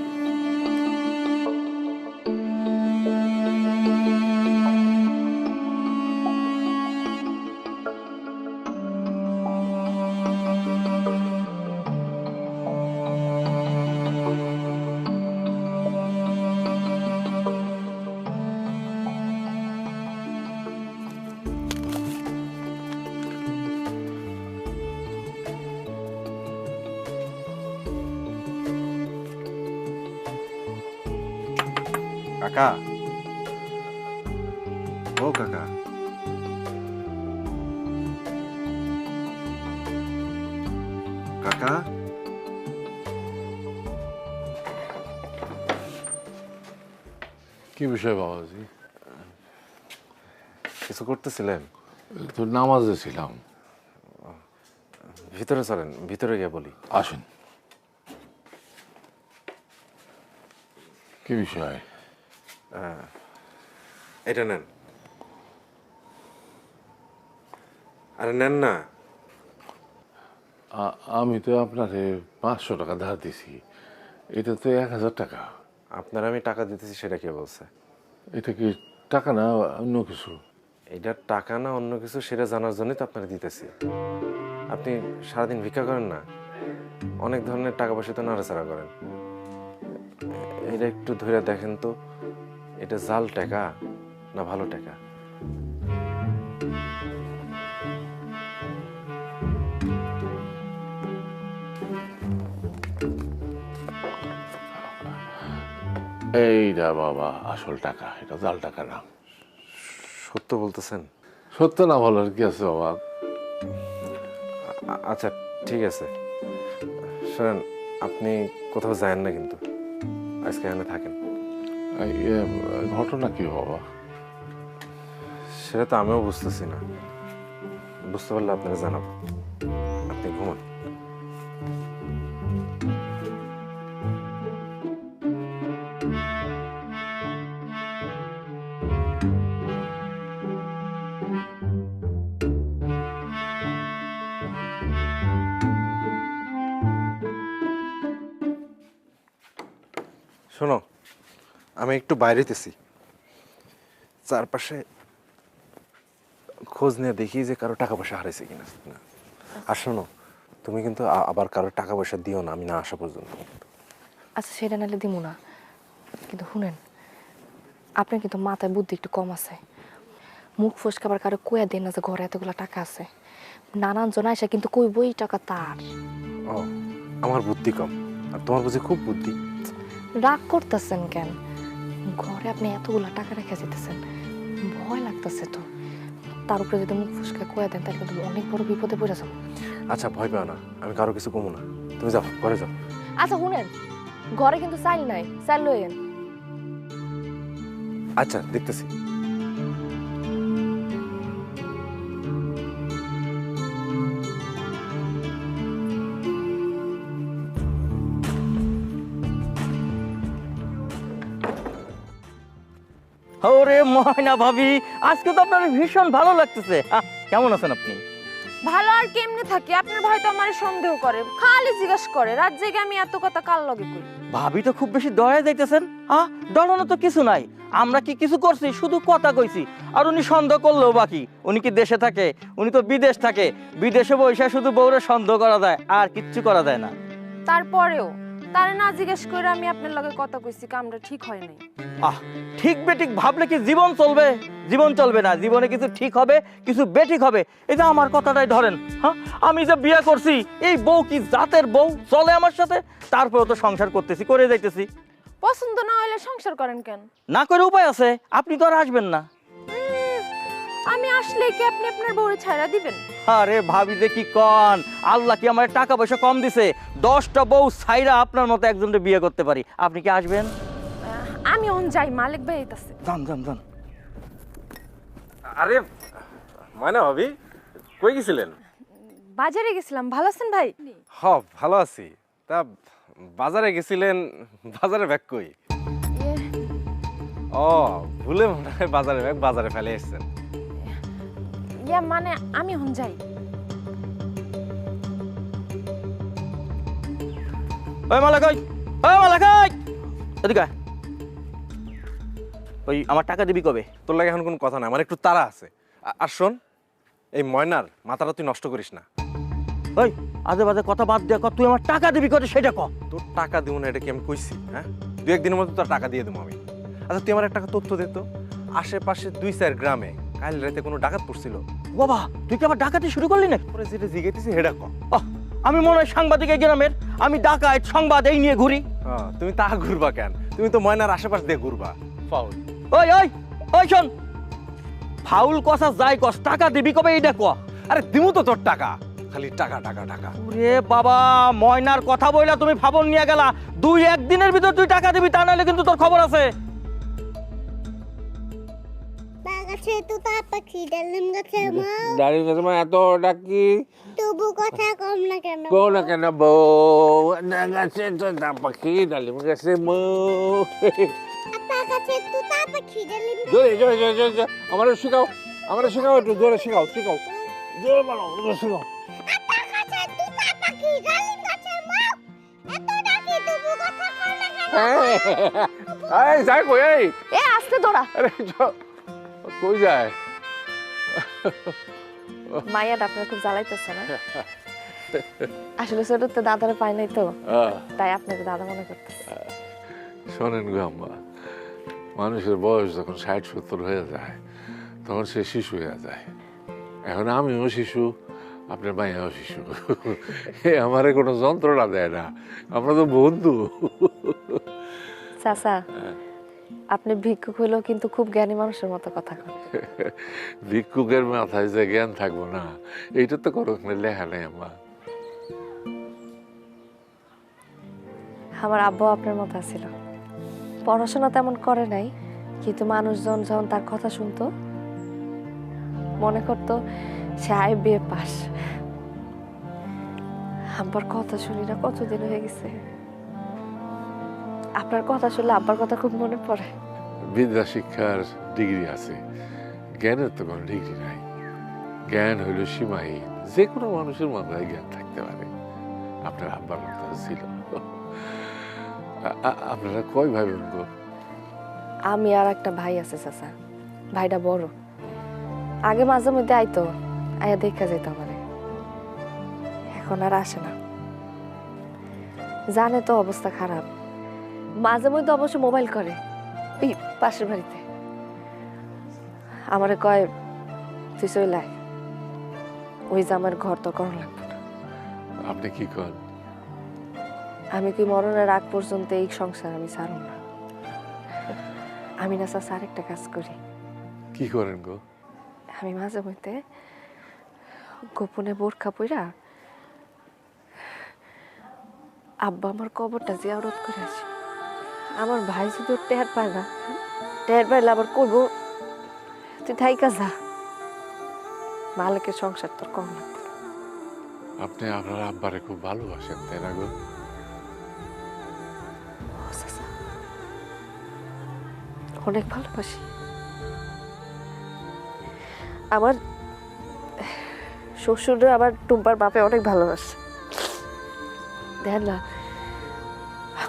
কাকা, ও কাকা, কাকা, কি বিষয় বাবাজি? কিছু করতেছিলেন? তো নামাজে ছিলাম। ভিতরে চলেন, ভিতরে গিয়ে বলি। আসেন। কি বিষয়? এটা নেন। আরে নেন না। আমি তো আপনারে 500 টাকা ধার দিছি, এটা তো 1000 টাকা। আপনার আমি টাকা দিতেছি সেটা কে বলছে? এটা কি টাকা না অন্য কিছু? এটা টাকা না অন্য কিছু সেটা জানার জন্যই তো আপনারা দিতেছি। আপনি সারাদিন ভিক্ষা করেন না, অনেক ধরনের টাকা পয়সা তো নাড়াচাড়া করেন। এটা একটু ধরে দেখেন তো, এটা জাল টাকা না ভালো টাকা? এইটা বাবা আসল টাকা, এটা জাল টাকা না। সত্য বলতেছেন? সত্য না বলার কি আছে বাবা? আচ্ছা ঠিক আছে, শোনেন, আপনি কোথাও যায়েন না কিন্তু, আজকে এখানে থাকেন। ঘটনা কি বাবা? সেটা তো আমিও বুঝতেছি না, বুঝতে পারলে আপনারা জানাবো। আপনি ঘুমান। শোনো, আমি একটু বাইরেতেছি, চারপাশে খোঁজ নিয়ে দেখি যে কারো টাকা পয়সা হারাইছে কিনা। আর শোনো, তুমি কিন্তু আবার কারো টাকা পয়সা দিও না আমি না আসা পর্যন্ত। আচ্ছা, সেটা নাহলে দিমু না, কিন্তু শুনেন, আপনার কিন্তু মাথায় বুদ্ধি একটু কম আছে। মুখ ফসকাবার কারো কইয়া দেন না যে ঘরে এতগুলো টাকা আছে। নানান জন আইসা কিন্তু কইবই টাকা তার। ও, আমার বুদ্ধি কম আর তোমার বুঝি খুব বুদ্ধি? রাগ করতেছেন কেন? ঘরে আপনি এতগুলো টাকা রেখে যেতেছেন, ভয় লাগতেছে তো। তার উপরে যদি মুখ ফুসকা কয়ে দেন তাহলে কিন্তু অনেক বড় বিপদে পড়ে যাবো। আচ্ছা ভয় পেও না, আমি কারো কিছু কমো না, তুমি যাও ঘরে যাও। আচ্ছা শুনেন, ঘরে কিন্তু চাইল নাই, চাইল লইয়েন। আচ্ছা দেখতেছি। ওরে ময়না ভাবি, আজকে তো আপনার ভীষণ ভালো লাগতেছে। কেমন আছেন আপনি? ভালো আর কেমনে থাকি? আপনার ভাই তো আমার সন্দেহ করে, খালি জিজ্ঞাসা করে রাত জেগে আমি এত কথা কার লগে কই। ভাবি তো খুব বেশি দয়া যাইতেছেন। ডরানো তো কিছু নাই, আমরা কি কিছু করছি? শুধু কথা কইছি। আর উনি সন্দেহ করলেও বাকি, উনি কি দেশে থাকে? উনি তো বিদেশ থাকে। বিদেশে বসে শুধু বউরে সন্দেহ করা যায়, আর কিচ্ছু করা যায় না। তারপরেও তারে না জিজ্ঞেস করে আমি আপনার লগে কথা কইছি, কামটা ঠিক হয় নাই। ঠিক বেঠিক ভাবলে কি জীবন চলবে? জীবন চলবে না। জীবনে কিছু ঠিক হবে, কিছু বেঠিক হবে। এই যে আমার কথাটাই ধরেন, আমি যে বিয়ে করছি, এই বউ কি জাতের বউ? চলে আমার সাথে, তারপরে তো সংসার করতেছি, করে যাইতেছি। পছন্দ না হইলে সংসার করেন কেন? না করে উপায় আছে, আপনি তো আর আসবেন না। আমি আসলে কি আপনি আপনার বউরে ছাড়া দিবেন? আরে ভাবি যে কি কন, আল্লাহ কি আমার টাকা পয়সা কম দিছে? 10টা বউ ছাইরা আপনার মতো একজনকে বিয়ে করতে পারি। আপনি কি আসবেন? আমি অন যাই, মালিক ভাই আইতাছে। যান যান যান। আরে ময়না ভাবি, কই গেছিলেন? বাজারে গেছিলাম। ভালো আছেন ভাই? ভালো আছি। তা বাজারে গেছিলেন, বাজারে ব্যাগ কই? ও, ভুলে মনে হয় বাজারে ব্যাগ বাজারে ফেলে এসেছেন। মানে আমি অন যাই। ওই মালাকাই, ওই মালাকাই, এদিকে আয়। ওই আমার টাকা দিবি কবে? তোর লাগে এখন কোনো কথা না, আমার একটু তাড়া আছে। আর শোন, এই ময়নার মাথাটা তুই নষ্ট করিস না। ওই আজে বাজে কথা বাদ দিয়ে তুই আমার টাকা দিবি কবে সেটা ক। তোর টাকা দিব না এটা কি আমি কইছি? হ্যাঁ, 2-1 দিনের মধ্যে তোর টাকা দিয়ে দেবো আমি। আচ্ছা তুই আমার একটা তথ্য দে তো, আশেপাশে 2-4 গ্রামে কাল রাতে কোনো ডাকাত পড়ছিল। বাবা, তুই কি আবার ডাকাতি শুরু করলি না? পরে যেটা জিজ্ঞেস হেডা ক। আমি মনে হয় সাংবাদিক এই গ্রামের, আমি ডাকাত সংবাদ এই নিয়ে ঘুরি। তুমি তা ঘুরবা কেন? তুমি তো ময়নার আশেপাশ দিয়ে ঘুরবা। ফাউল। ওই ওই ওই শোন, ফাউল কষা যাই কস, টাকা দিবি কবে এইটা ক। আরে দিমু তো তোর টাকা, খালি টাকা টাকা টাকা। ওরে বাবা, ময়নার কথা বইলা তুমি ফাবন নিয়ে গেলা। 2-1 দিনের ভিতর তুই টাকা দিবি, তা নাহলে কিন্তু তোর খবর আছে। বাগাছে তো পাখি ডালিম গাছে মা, ডালিম গাছে মা এত ডাকি, তবু কথা কম না কেন? কো না কেন বউ? গাছে তো পাখি ডালিম গাছে মো। বাগাছে তো পাখি ডালিম জোরে জোরে জোরে জোরে আমার শেখাও, আমার শেখাও, একটু জোরে শেখাও, শেখাও, জোরে বলো, শেখাও। বাগাছে তো পাখি ডালিম গাছে মা, এত ডাকি তবু কথা কম না কেন? এই যাই কই? এ আস্তে দৌড়া। আরে কই যায়? মাইয়াটা আপনার খুব জ্বালাইতেছে না? আসলে ছোটতে দাদারে পাই নাই তো, তাই আপনাকে দাদা মনে করতেছে। শোনেন গো আম্মা, মানুষের বয়স যখন 60-70 হয়ে যায় তখন সে শিশু হয়ে যায়। এখন আমিও শিশু, আপনার মাইয়াও শিশু। আমারে কোনো যন্ত্রণা দেয় না, আমরা তো বন্ধু। চাচা, আপনি ভিক্ষুক হইলেও কিন্তু খুব জ্ঞানী মানুষের মতো কথা কন। ভিক্ষুকের মাথায় যে জ্ঞান থাকবো না, এইটা তো কোনো লেখা নেই আম্মা। আমার আব্বু আপনার মতো ছিল, পড়াশোনা তেমন করে নাই, কিন্তু মানুষজন যখন তার কথা শুনতো মনে করতো সে IBA পাস। আব্বার কথা শুনি না কতদিন হয়ে গেছে। আপনার কথা শুনলে আব্বার কথা খুব মনে পড়ে। বিদ্যা শিক্ষার ডিগ্রি আছে, জ্ঞানের তো কোনো ডিগ্রি নাই। জ্ঞান হইল সীমাহীন, যে কোনো মানুষের মাথায় জ্ঞান থাকতে পারে। আপনার আব্বার মাথা ছিল। আপনারা কয় ভাই বোন গো? আমি আর একটা ভাই আছে চাচা, ভাইটা বড়। আগে মাঝে মধ্যে আইতো, আয়া দেখা যেত আমারে, এখন আর আসে না। জানে তো অবস্থা খারাপ, মাঝে মধ্যে অবশ্য মোবাইল করে ওই পাশের বাড়িতে। আমারে কয় তুই চলে আয়, ওই যে আমার ঘর তো করা লাগবে না। আপনি কি কন? আমি কি মরণের আগ পর্যন্ত এই সংসার আমি ছাড়ব না। আমি না চাচা আরেকটা কাজ করি। কি করেন গো? আমি মাঝে মধ্যে গোপনে বোরখা পইরা আব্বা আমার কবরটা জিয়ারত করে আসি। আমার ভাই যদি টের পায় না, টের পাইলে আবার কইব তুই থাইকা যা, মালিকের সংসার তোর কম লাগবে না। আপনি আপনার আব্বারে খুব ভালোবাসেন তাই না গো? অনেক ভালোবাসি। আমার শ্বশুরে আবার টুম্পার বাপে অনেক ভালোবাসে। দেখেন না,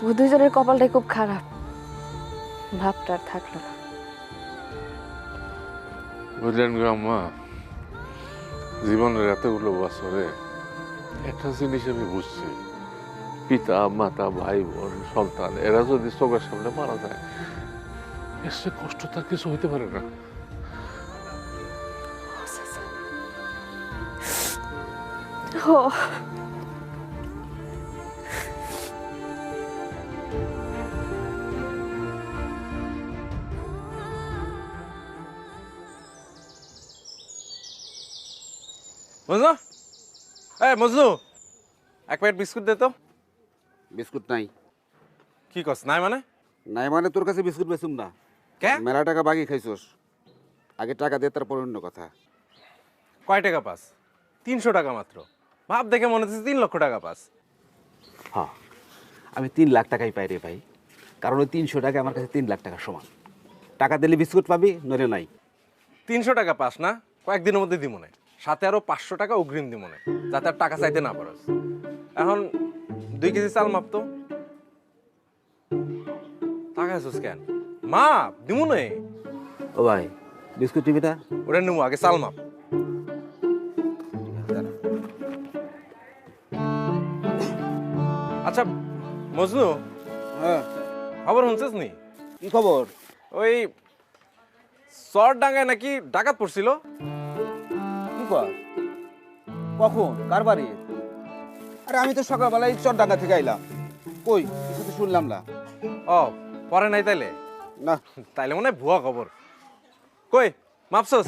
ও দুইজনের কপালটাই খুব খারাপ। ভাবটা আর থাকলো না। বুঝলেন গো আম্মা, জীবনের এতগুলো বছরে একটা জিনিস আমি বুঝছি, পিতা মাতা ভাই বোন সন্তান এরা যদি চোখের সামনে মারা যায়, এর চেয়ে কষ্ট তার কিছু হইতে পারে না। ও মজনু, মজনু, এক প্যাকেট বিস্কুট দে তো। বিস্কুট নাই। কি কস নাই মানে? নাই মানে তোর কাছে বিস্কুট বেচুম না। কে? মেলা টাকা বাকি খাইছস, আগে টাকা দে, তারপর অন্য কথা। কয় টাকা পাস? 300 টাকা মাত্র। ভাব দেখে মনে হচ্ছে 3 লক্ষ টাকা পাস। হ্যাঁ, আমি 3 লাখ টাকাই পাই রে ভাই, কারণ ওই 300 টাকা আমার কাছে 3 লাখ টাকা সমান। টাকা দিলে বিস্কুট পাবি, নইলে নাই। 300 টাকা পাস না, কয়েকদিনের মধ্যে দিব মনে, সাথে আরো 500 টাকা অগ্রিম দিব মনে, যাতে আর টাকা চাইতে না পারস। এখন 2 কেজি চাল মাপ তো। টাকা আছিস কেন? মাপ দিমু নে। ও ভাই, বিস্কুট টিভিটা ওটা নেবো, আগে চাল মাপ। আচ্ছা মজনু, হ্যাঁ, খবর শুনছিস নি? কি খবর? ওই চরডাঙ্গায় নাকি ডাকাত পড়ছিল। কি কর? কখন? কার বাড়ি? আরে আমি তো সকালবেলায় চরডাঙ্গা থেকে আইলাম। কই, কিছু তো শুনলাম না। ও, পরে নাই তাইলে? না, তাইলে মনে হয় ভুয়া খবর। কই মাপছস?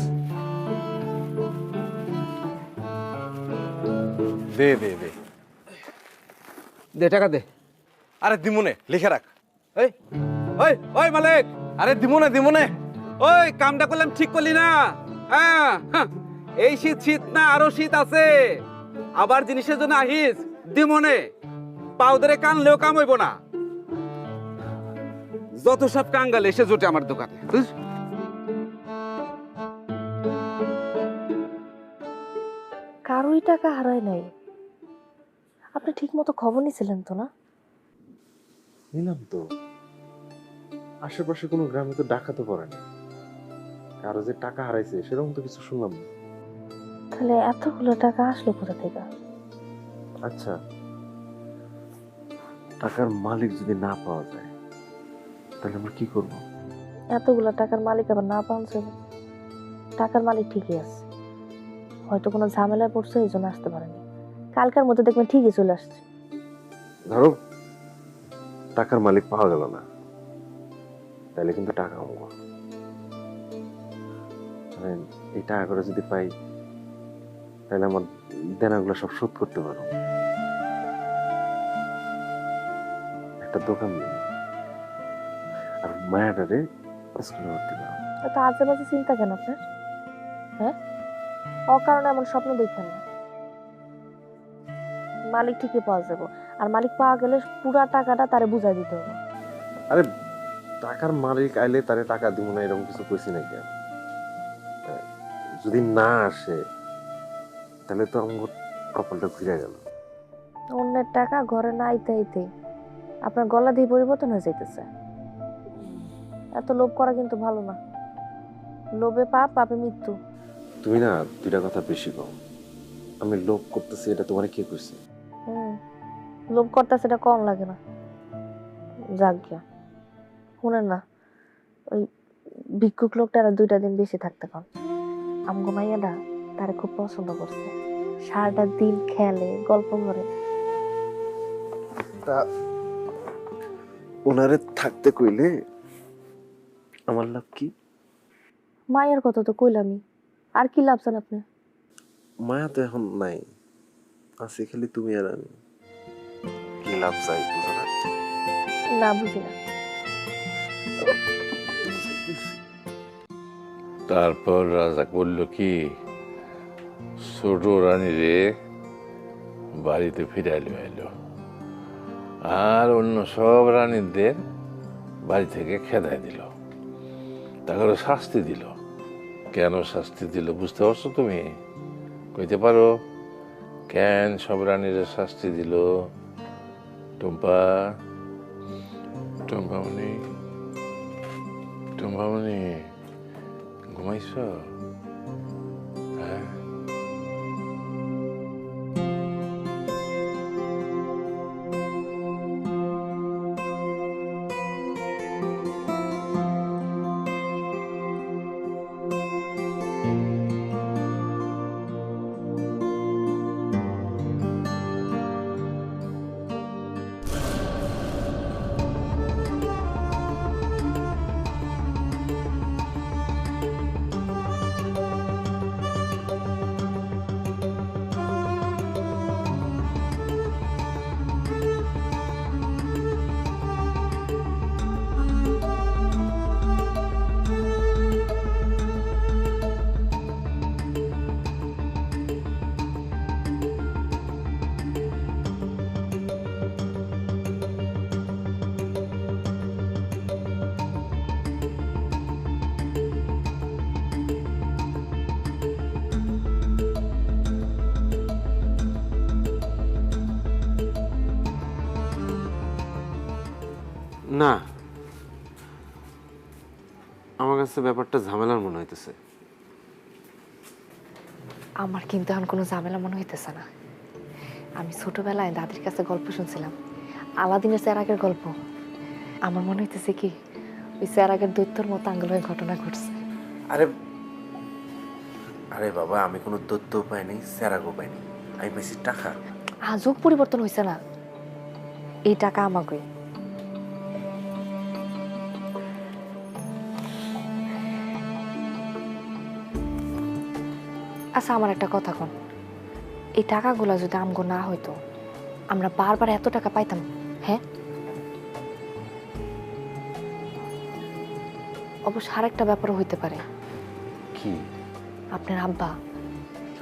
দে দে দে। দে টাকা দে। আরে দিমুনে, লিখে রাখ। এই ওই ওই মালিক, আরে দিমুনে দিমুনে। ওই কামটা করলাম ঠিক করলি না? হ্যাঁ, এই শীত শীত না আরো শীত আছে। আবার জিনিসের জন্য আহিস দিমনে, পাও ধরে কানলেও কাম হইব না। যত সব কাঙ্গাল এসে জোটে আমার দোকানে, বুঝ? কারোই টাকা হারায় নাই। আপনি ঠিক মতো খবর নিছিলেন তো না? নিলাম তো। আশেপাশে কোনো গ্রামে তো ডাকাতও পড়ে না, কারো যে টাকা হারাইছে সেরকম তো কিছু শুনলাম না। তাহলে এতগুলো টাকা আসলো কোথা থেকে? আচ্ছা, টাকার মালিক যদি না পাওয়া যায় তাহলে আমরা কি করব? এতগুলো টাকার মালিক আবার না পাওয়া যাবে? টাকার মালিক ঠিকই আছে, হয়তো কোনো ঝামেলায় পড়ছে এই জন্য আসতে পারেনি। কালকার মধ্যে দেখবেন ঠিকই চলে আসছে। ধরো টাকার মালিক পাওয়া গেল না, তাহলে কিন্তু টাকা আমগো। মানে এই টাকা করে যদি পাই তাহলে আমার দেনাগুলো সব শোধ করতে পারো। একটা দোকান দিই আর মায়াটারে স্কুলে ভর্তি করো। এত আজে বাজে চিন্তা কেন আপনার? হ্যাঁ, অকারণে এমন স্বপ্ন দেখেন না। মালিক ঠিকই পাওয়া যাবে, আর মালিক পাওয়া গেলে পুরা টাকাটা তারে বুঝাই দিতে হবে। আরে টাকার মালিক আইলে তারে টাকা দিব না এরকম কিছু কইছি নাকি? যদি না আসে তাহলে তো আমার কপালটা ঘুরে গেল। অন্যের টাকা ঘরে না আইতে আইতে আপনার গলা দিয়ে পরিবর্তন হয়ে যাইতেছে। এত লোভ করা কিন্তু ভালো না। লোভে পাপ, পাপে মৃত্যু। তুমি না দুইটা কথা বেশি কও। আমি লোভ করতেছি এটা তোমার কে কইছে? লোভ করতে সেটা কম লাগে না। যাক গিয়া, শুনেন না, ওই ভিক্ষুক লোকটারা 2টা দিন বেশি থাকতে কন। আমগো মাইয়াটা তারে খুব পছন্দ করছে, সারাটা দিন খেলে গল্প করে। তা ওনারে থাকতে কইলে আমার লাভ কি? মায়ের কথা তো কইলামই, আর কি লাভ চান আপনি? মায়া তো এখন নাই, আছে খালি তুমি আর আমি। কি লাভ চাই বুঝো না? না, বুঝি না। তারপর রাজা বলল কি, ছোট রানী রে বাড়িতে ফিরাইল এলো, আর অন্য সব রানীদের বাড়ি থেকে খেদাই দিল। তারপরে শাস্তি দিল। কেন শাস্তি দিল বুঝতে পারছো তুমি? কইতে পারো কেন সব রানীর শাস্তি দিল? টুম্পা, টুম্পামণি, টুম্পামণি, ঘুমাইছ? হ্যাঁ? না, আমার কাছে ব্যাপারটা ঝামেলার মনে হইতেছে। আমার কিন্তু এখন কোনো ঝামেলা মনে হইতেছে না। আমি ছোটবেলায় দাদির কাছে গল্প শুনছিলাম, আলাদিনের চেরাগের গল্প। আমার মনে হইতেছে কি ওই চেরাগের দৈত্যর মতো আঙ্গুল হয়ে ঘটনা ঘটছে। আরে আরে বাবা, আমি কোনো তথ্য পাইনি, স্যারাগো পাইনি, আমি পাইছি টাকা। আজও পরিবর্তন হয়েছে না, এই টাকা আমাকে। আচ্ছা, আমার একটা কথা কোন, এই টাকাগুলা যদি আমগো না হইতো, আমরা বারবার এত টাকা পাইতাম? হ্যাঁ, অবশ্য আরেকটা ব্যাপারও হইতে পারে। কি? আপনার আব্বা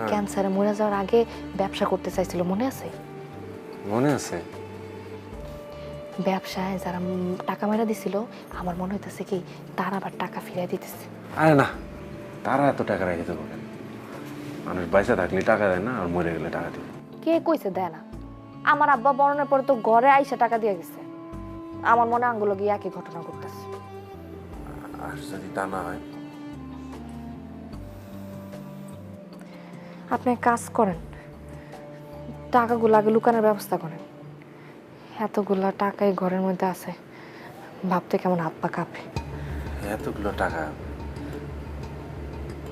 ক্যান্সারে মরে যাওয়ার আগে ব্যবসা করতে চাইছিল, মনে আছে? মনে আছে। ব্যবসায় যারা টাকা মেরা দিছিল, আমার মনে হইতেছে কি তারা আবার টাকা ফিরিয়ে দিতেছে। আরে না, তারা এত টাকা রেখে দেবো কেন? মানুষ পয়সা থাকলে টাকা দেয় না, আর মরে গেলে টাকা দেবে। কে কইছে দেয় না? আমার আব্বা বরণের পরে তো ঘরে আইসা টাকা দিয়ে গেছে। আমার মনে আঙ্গুলো গিয়ে একই ঘটনা ঘটতেছে। আর যদি তা না হয়? আপনি এক কাজ করেন, টাকাগুলো আগে লুকানোর ব্যবস্থা করেন। এতগুলা টাকাই ঘরের মধ্যে আছে, ভাবতে কেমন হাত পা কাঁপে। এতগুলো টাকা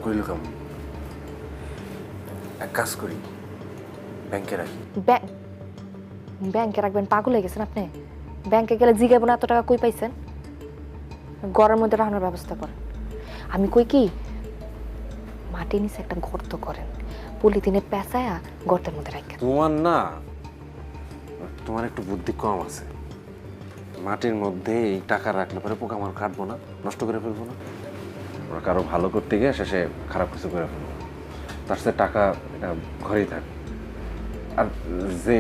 কই লুকাম? এক কাজ করি, ব্যাংকে রাখি। ব্যাংকে রাখবেন? পাগল হয়ে গেছেন আপনি? ব্যাংকে গেলে জিগাইব না এত টাকা কই পাইছেন? ঘরের মধ্যে রাখানোর ব্যবস্থা করেন। আমি কই কি, মাটির নিচে একটা গর্ত করেন, পলিথিনে পেঁচায়া গর্তের মধ্যে রাখেন। তোমার না, তোমার একটু বুদ্ধি কম আছে। মাটির মধ্যে এই টাকা রাখলে পরে পোকামাকড় কাটবো না, নষ্ট করে ফেলবো না। ওরা কারো ভালো করতে গিয়ে শেষে খারাপ কিছু করে ফেলবো। তার সাথে টাকা এটা ঘরেই থাক। আর যে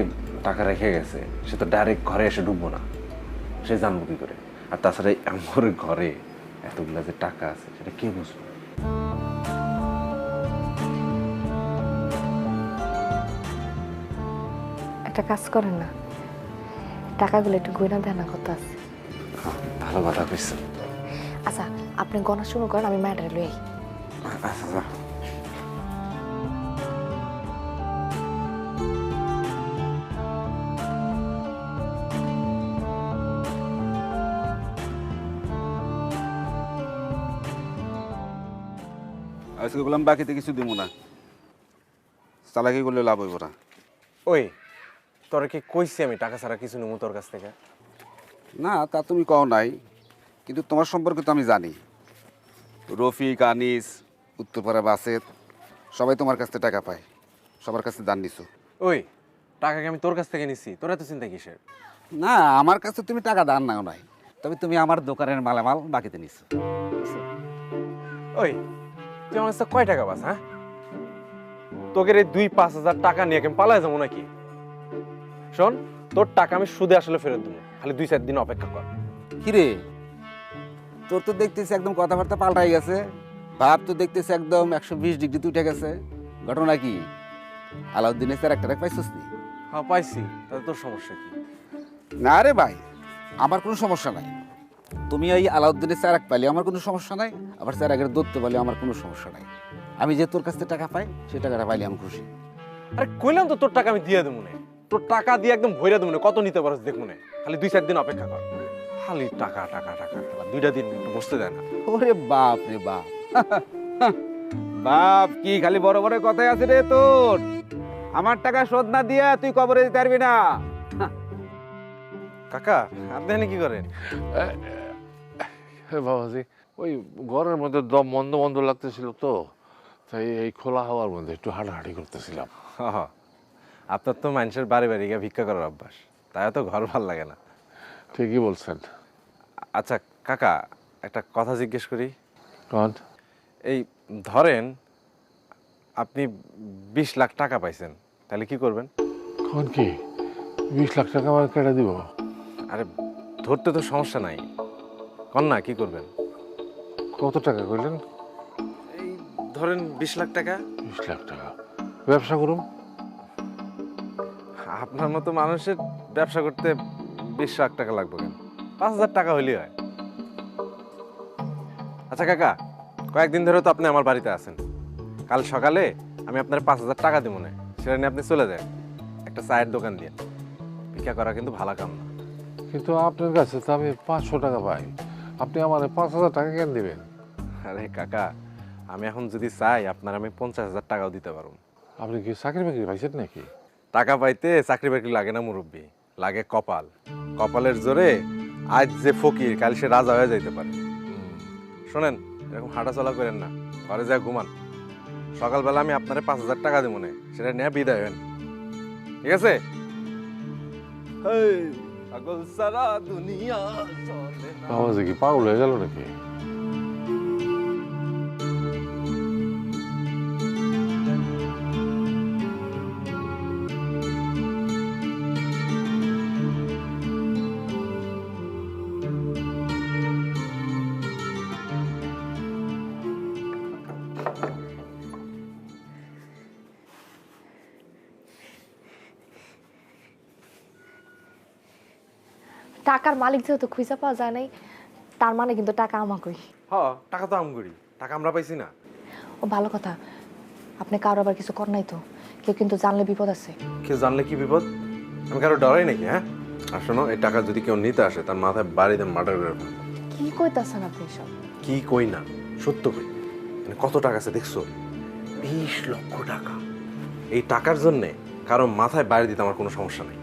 টাকা রেখে গেছে সে তো ডাইরেক্ট ঘরে এসে ঢুকবো না, সে জানবো কি করে? আর তাছাড়া আমার ঘরে এতগুলা যে টাকা আছে সেটা কে বুঝবে? একটা কাজ করেন না, টাকাগুলো একটু গয়না দেন না, কত আছে? ভালো কথা কইছেন। আচ্ছা, আপনি গণা শুরু করেন, আমি ম্যাটারে লই আই। আচ্ছা যা। আজকে বললাম বাকিতে কিছু দিব না, চালাকি করলে লাভ হইব না। ওই তোরা কি কইছি আমি টাকা ছাড়া কিছু নেবো তোর কাছ থেকে? না, তা তুমি কও নাই, কিন্তু তোমার সম্পর্কে তো আমি জানি। রফিক, আনিস, উত্তরপাড়া বাসের সবাই তোমার কাছ থেকে টাকা পায়, সবার কাছে দান নিছো। ওই টাকা কি আমি তোর কাছ থেকে নিছি? তোরা তো চিন্তা কিসের? না, আমার কাছে তুমি টাকা দান নাও নাই, তবে তুমি আমার দোকানের মালামাল বাকিতে নিছো। ওই তুই আমার কাছে কয় টাকা পাস? হ্যাঁ, তোকে এই 2-5 হাজার টাকা নিয়ে আমি পালায় যাবো নাকি? শোন, তোর টাকা আমি সুদে আসলে ফেরত দেবো, খালি 2-4 দিন অপেক্ষা কর। কিরে, তোর তো দেখতেছি একদম কথাবার্তা পাল্টাই গেছে, ভাব তো দেখতেছি একদম 120 ডিগ্রি উঠে গেছে। ঘটনা কি? আলাউদ্দিনের স্যার একটা পাইছিস নি? হ্যাঁ পাইছি, তাহলে তোর সমস্যা কি? না রে ভাই, আমার কোনো সমস্যা নাই। তুমি ওই আলাউদ্দিনের স্যার এক পাইলে আমার কোনো সমস্যা নাই, আবার স্যার আগের দত্ত পাইলে আমার কোনো সমস্যা নাই। আমি যে তোর কাছ থেকে টাকা পাই, সেই টাকাটা পাইলে আমি খুশি। আরে কইলাম তো তোর টাকা আমি দিয়ে দেবো না, তোর টাকা দিয়ে একদম ভইরা দেবো না। কত নিতে পারছ দেখবো না, খালি 2-4 দিন অপেক্ষা কর। খালি টাকা টাকা টাকা, আবার 2টা দিন একটু বসতে দেয় না। ওরে বাপ রে বাপ, বাপ কি খালি বড় বড় কথাই আছে রে তোর। আমার টাকা শোধ না দিয়া তুই কবরে দিতে পারবি না। কাকা আপনি এখানে কি করেন? বাবাজি, ওই ঘরের মধ্যে দম মন্দ মন্দ লাগতেছিল তো, তাই এই খোলা হাওয়ার মধ্যে একটু হাঁটাহাঁটি করতেছিলাম। আপনার তো মানুষের বাড়ি বাড়ি গিয়ে ভিক্ষা করার অভ্যাস, তাই তো ঘর ভাল লাগে না। ঠিকই বলছেন। আচ্ছা কাকা, একটা কথা জিজ্ঞেস করি। কন? এই ধরেন আপনি 20 লাখ টাকা পাইছেন, তাহলে কি করবেন? কন কি 20 লাখ টাকা আমার কেটে দিব? আরে ধরতে তো সমস্যা নাই, কন না কি করবেন? কত টাকা করলেন? এই ধরেন 20 লাখ টাকা। 20 লাখ টাকা ব্যবসা করুন? আপনার মতো মানুষের ব্যবসা করতে 20 লাখ টাকা লাগবে কেন? 5,000 টাকা হইলেই হয়। আচ্ছা কাকা, কয়েকদিন ধরে তো আপনি আমার বাড়িতে আছেন, কাল সকালে আমি আপনার 5,000 টাকা দিব না, সেটা নিয়ে আপনি চলে যান একটা চায়ের দোকান দিয়ে। ভিক্ষা করা কিন্তু ভালো কাম না। কিন্তু আপনার কাছে তো আমি 500 টাকা পাই, আপনি আমার 5,000 টাকা কেন দিবেন? আরে কাকা, আমি এখন যদি চাই আপনার আমি 50,000 টাকাও দিতে পারবো। আপনি কি চাকরি বাকরি পাইছেন নাকি? টাকা পাইতে চাকরি বাকরি লাগে না মুরব্বী, লাগে কপাল। কপালের জোরে আজ যে ফকির, কাল সে রাজা হয়ে যাইতে পারে। শোনেন, এরকম হাঁটাচলা করেন না, ঘরে যা ঘুমান। সকালবেলা আমি আপনারে 5,000 টাকা দেবো না, সেটা নিয়ে বিদায় হন, ঠিক আছে? পাগল সারা দুনিয়া চলে না। বাবাজি কি পাগল হয়ে গেল নাকি? টাকার মালিক যেহেতু খুঁজে পাওয়া যায় নাই, তার মানে কিন্তু টাকা আমাকেই। হ্যাঁ, টাকা তো আমগুড়ি, টাকা আমরা পাইছি না। ও ভালো কথা, আপনি কারো আবার কিছু কর নাই তো? কেউ কিন্তু জানলে বিপদ আছে। কেউ জানলে কি বিপদ? আমি কারো ডরাই নাকি? হ্যাঁ, আর শোনো, এই টাকা যদি কেউ নিতে আসে, তার মাথায় বাড়িতে মার্ডার করে ফেলবো। কি কইতাছেন আপনি সব? কি কই না, সত্য কই। মানে কত টাকা আছে দেখছো? 20 লক্ষ টাকা। এই টাকার জন্যে কারো মাথায় বাড়ি দিতে আমার কোনো সমস্যা নেই।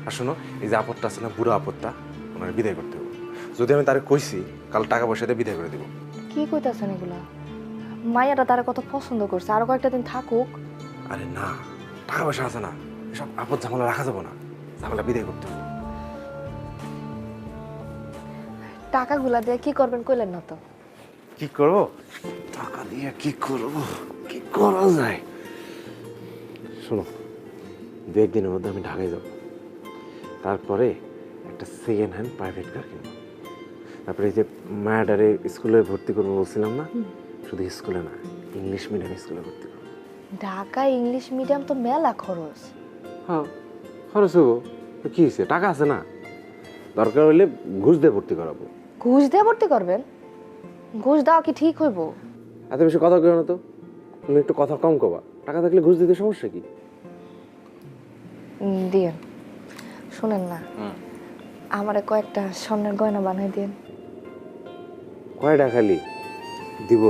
আর শোনো, এই যে আপদটা আছে না, বুড়ো আপদটা, ওনার বিদায় করতে হবে। যদি আমি তারে কইছি কাল টাকা পয়সা দিয়ে বিদায় করে দেবো। কি কইতাছেন এগুলা? মাইয়াটা তারা কত পছন্দ করছে, আরো কয়েকটা দিন থাকুক। আরে না, টাকা পয়সা আছে না, এসব আপদ ঝামেলা রাখা যাবো না, ঝামেলা বিদায় করতে হবে। টাকাগুলা দিয়ে কি করবেন কইলেন না তো? কি করবো? টাকা দিয়ে কি করবো, কি করা যায়? শোনো, 2-1 দিনের মধ্যে আমি ঢাকায় যাব, তারপরে একটা সেকেন্ড হ্যান্ড প্রাইভেট কার কিনবো। তারপরে এই যে মায়াডারে স্কুলে ভর্তি করবো বলছিলাম না, শুধু স্কুলে না, ইংলিশ মিডিয়াম স্কুলে ভর্তি করবো। ঢাকা ইংলিশ মিডিয়াম তো মেলা খরচ। হ্যাঁ খরচ হবো, তো কি হয়েছে, টাকা আছে না? দরকার হইলে ঘুষ দিয়ে ভর্তি করাবো। ঘুষ দিয়ে ভর্তি করবেন? ঘুষ দেওয়া কি ঠিক হইব? এত বেশি কথা কেউ না তো, তুমি একটু কথা কম কবা। টাকা থাকলে ঘুষ দিতে সমস্যা কি? দিয়েন। শুনেন না, আমারে কয়েকটা স্বর্ণের গয়না বানাই দিন। কয়টা খালি দিব?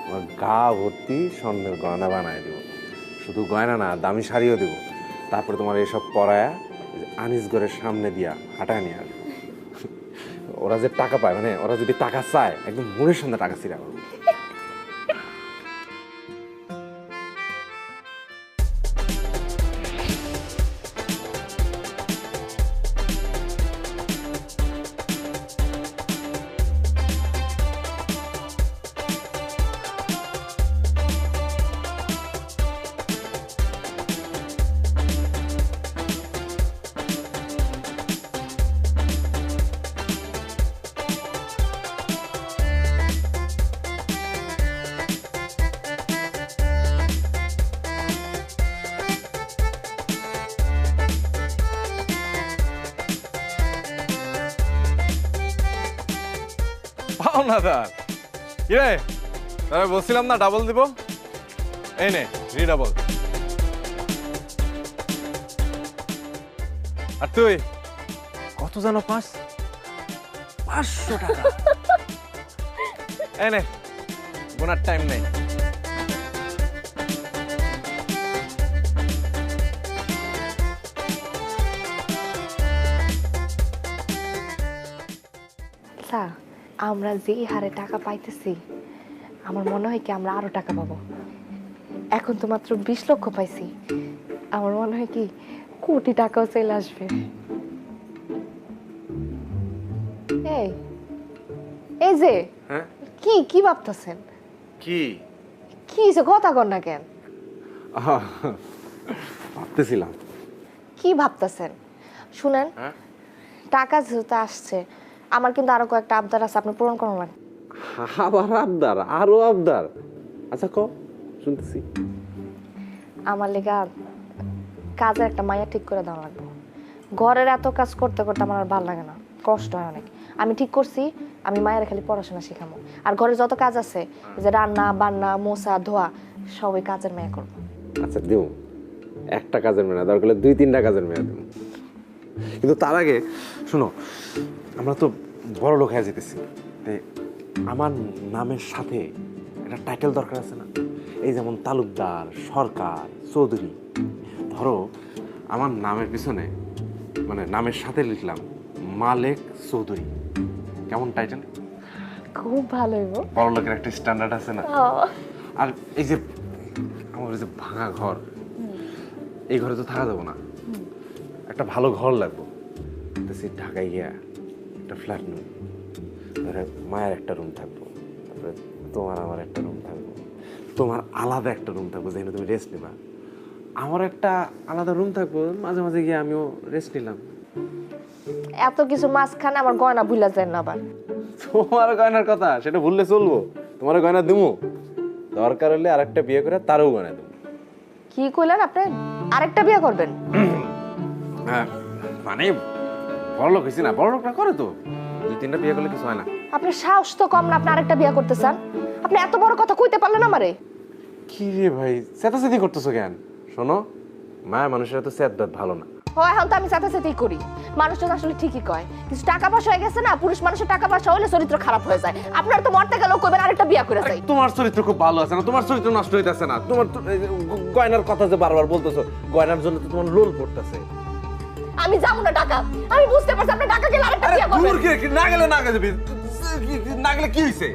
আমার গা ভর্তি স্বর্ণের গয়না বানায় দিব। শুধু গয়না না, দামি শাড়িও দিব। তারপরে তোমার এসব পরায়া আনিসগড়ের সামনে দিয়া হাঁটায় নিয়ে আসবো। ওরা যে টাকা পায়, মানে ওরা যদি টাকা চায়, একদম মনের সামনে টাকা ছিঁড়া করবো। পাওনাদার কিরে আমি বলছিলাম না ডাবল দিব এই নে রিডাবল আর তুই কত যেন পাস 500 টাকা এই নে গোনার টাইম নেই স্যার আমরা যেই হারে টাকা পাইতেছি আমার মনে হয় কি আমরা আরো টাকা পাবো। এখন তো মাত্র 20 লক্ষ পাইছি, আমার মনে হয় কি কোটি টাকাও চলে আসবে। এই এই যে হ্যাঁ কি কি ভাবতেছেন? কি কি হইছে কথা কর না কেন? ভাবতেছিলাম কি ভাবতেছেন? শুনেন, হ্যাঁ টাকা যেহেতু আসছে আমার কিন্তু আরো কয়েকটা আবদার আছে, আপনি পূরণ করুন। আবার আবদার আরো আবদার আচ্ছা ক শুনতেছি আমার লেগা কাজের একটা মাইয়া ঠিক করে দেওয়া লাগবে। ঘরের এত কাজ করতে করতে আমার আর ভালো লাগে না, কষ্ট হয় অনেক। আমি ঠিক করছি আমি মায়ের খালি পড়াশোনা শিখাবো, আর ঘরে যত কাজ আছে যে রান্না বান্না মোছা ধোয়া সবই কাজের মেয়ে করবো। আচ্ছা দিও একটা কাজের মেয়ে না, দরকার হলে 2-3টা কাজের মেয়ে দেবো, কিন্তু তার আগে শোনো আমরা তো বড় লোক হয়ে যেতেছি, আমার নামের সাথে একটা টাইটেল দরকার আছে না? এই যেমন তালুকদার, সরকার, চৌধুরী। ধরো আমার নামের পিছনে মানে নামের সাথে লিখলাম মালেক চৌধুরী, কেমন টাইটেল? খুব ভালো হইব। বড় লোকের একটা স্ট্যান্ডার্ড আছে না? আর এই যে আমার এই যে ভাঙা ঘর, এই ঘরে তো থাকা যাবো না, একটা ভালো ঘর লাগবে। ঢাকায় গিয়া একটা ফ্ল্যাট নেব, ধরে মায়ের একটা রুম থাকবো, তারপরে তোমার আমার একটা রুম থাকবো, তোমার আলাদা একটা রুম থাকবো যেখানে তুমি রেস্ট নিবা, আমার একটা আলাদা রুম থাকবো, মাঝে মাঝে গিয়ে আমিও রেস্ট নিলাম। এত কিছু মাঝখানে আমার গয়না ভুলা যায় না আবার। তোমার গয়নার কথা সেটা ভুললে চলবো? তোমার গয়না দেবো, দরকার হলে আরেকটা বিয়ে করে তারও গয়না দেবো। কি কইলেন আপনি? আরেকটা বিয়ে করবেন? হ্যাঁ মানে বড় লোক হয়েছি না, বড় লোকরা করে তো 2-3টা বিয়ে করলে কিছু হয় না। আপনার সাহস তো কম না, আপনি আরেকটা বিয়ে করতে চান? আপনি এত বড় কথা কইতে পারলেন আমারে? কি রে ভাই চেতাচেতি করতেছো কেন? শোনো মায়া মানুষের তো চেত ভালো না। হয় এখন তো আমি চেতাচেতি করি, মানুষজন আসলে ঠিকই কয়, কিছু টাকা পয়সা হয়ে গেছে না, পুরুষ মানুষের টাকা পয়সা হলে চরিত্র খারাপ হয়ে যায়। আপনার তো মরতে গেলেও কইবেন আরেকটা বিয়ে করে যাই। তোমার চরিত্র খুব ভালো আছে না, তোমার চরিত্র নষ্ট হইতাছে না। তোমার গয়নার কথা যে বারবার বলতেছো, গয়নার জন্য তো তোমার লোল পড়তেছে। আমি যাবো না ঢাকা, আমি বুঝতে পারছি আপনি ঢাকা গেলে আরেকটা বিয়ে করবেন। দূর কি না গেলে না যাবি, না গেলে কি হইছে?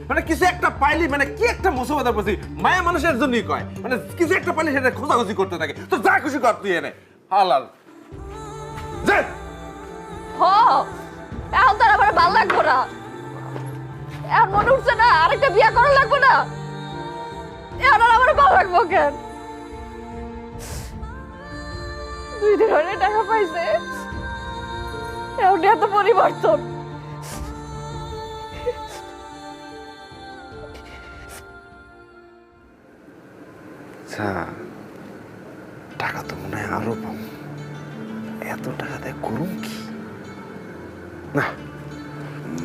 মানে কিছু একটা পাইলি মানে কি একটা মুসিবত পড়ছি, মায়া মানুষের জন্যই কয়, মানে কিছু একটা পাইলি সেটা খোঁজাখুঁজি করতে থাকে, তো যা খুশি কর তুই এনে হালাল যা। হ এখন তার আমার ভালো লাগবো না, এখন মনে উঠছে না আরেকটা বিয়ে করা লাগবো না, এখন আর আমার ভালো লাগবো কেন? 2 দিন হলে টাকা পাইছে, এখন এত পরিবর্তন। আচ্ছা টাকা তো মনে হয় আরো পাবো, এত টাকা দেয় করুন কি না,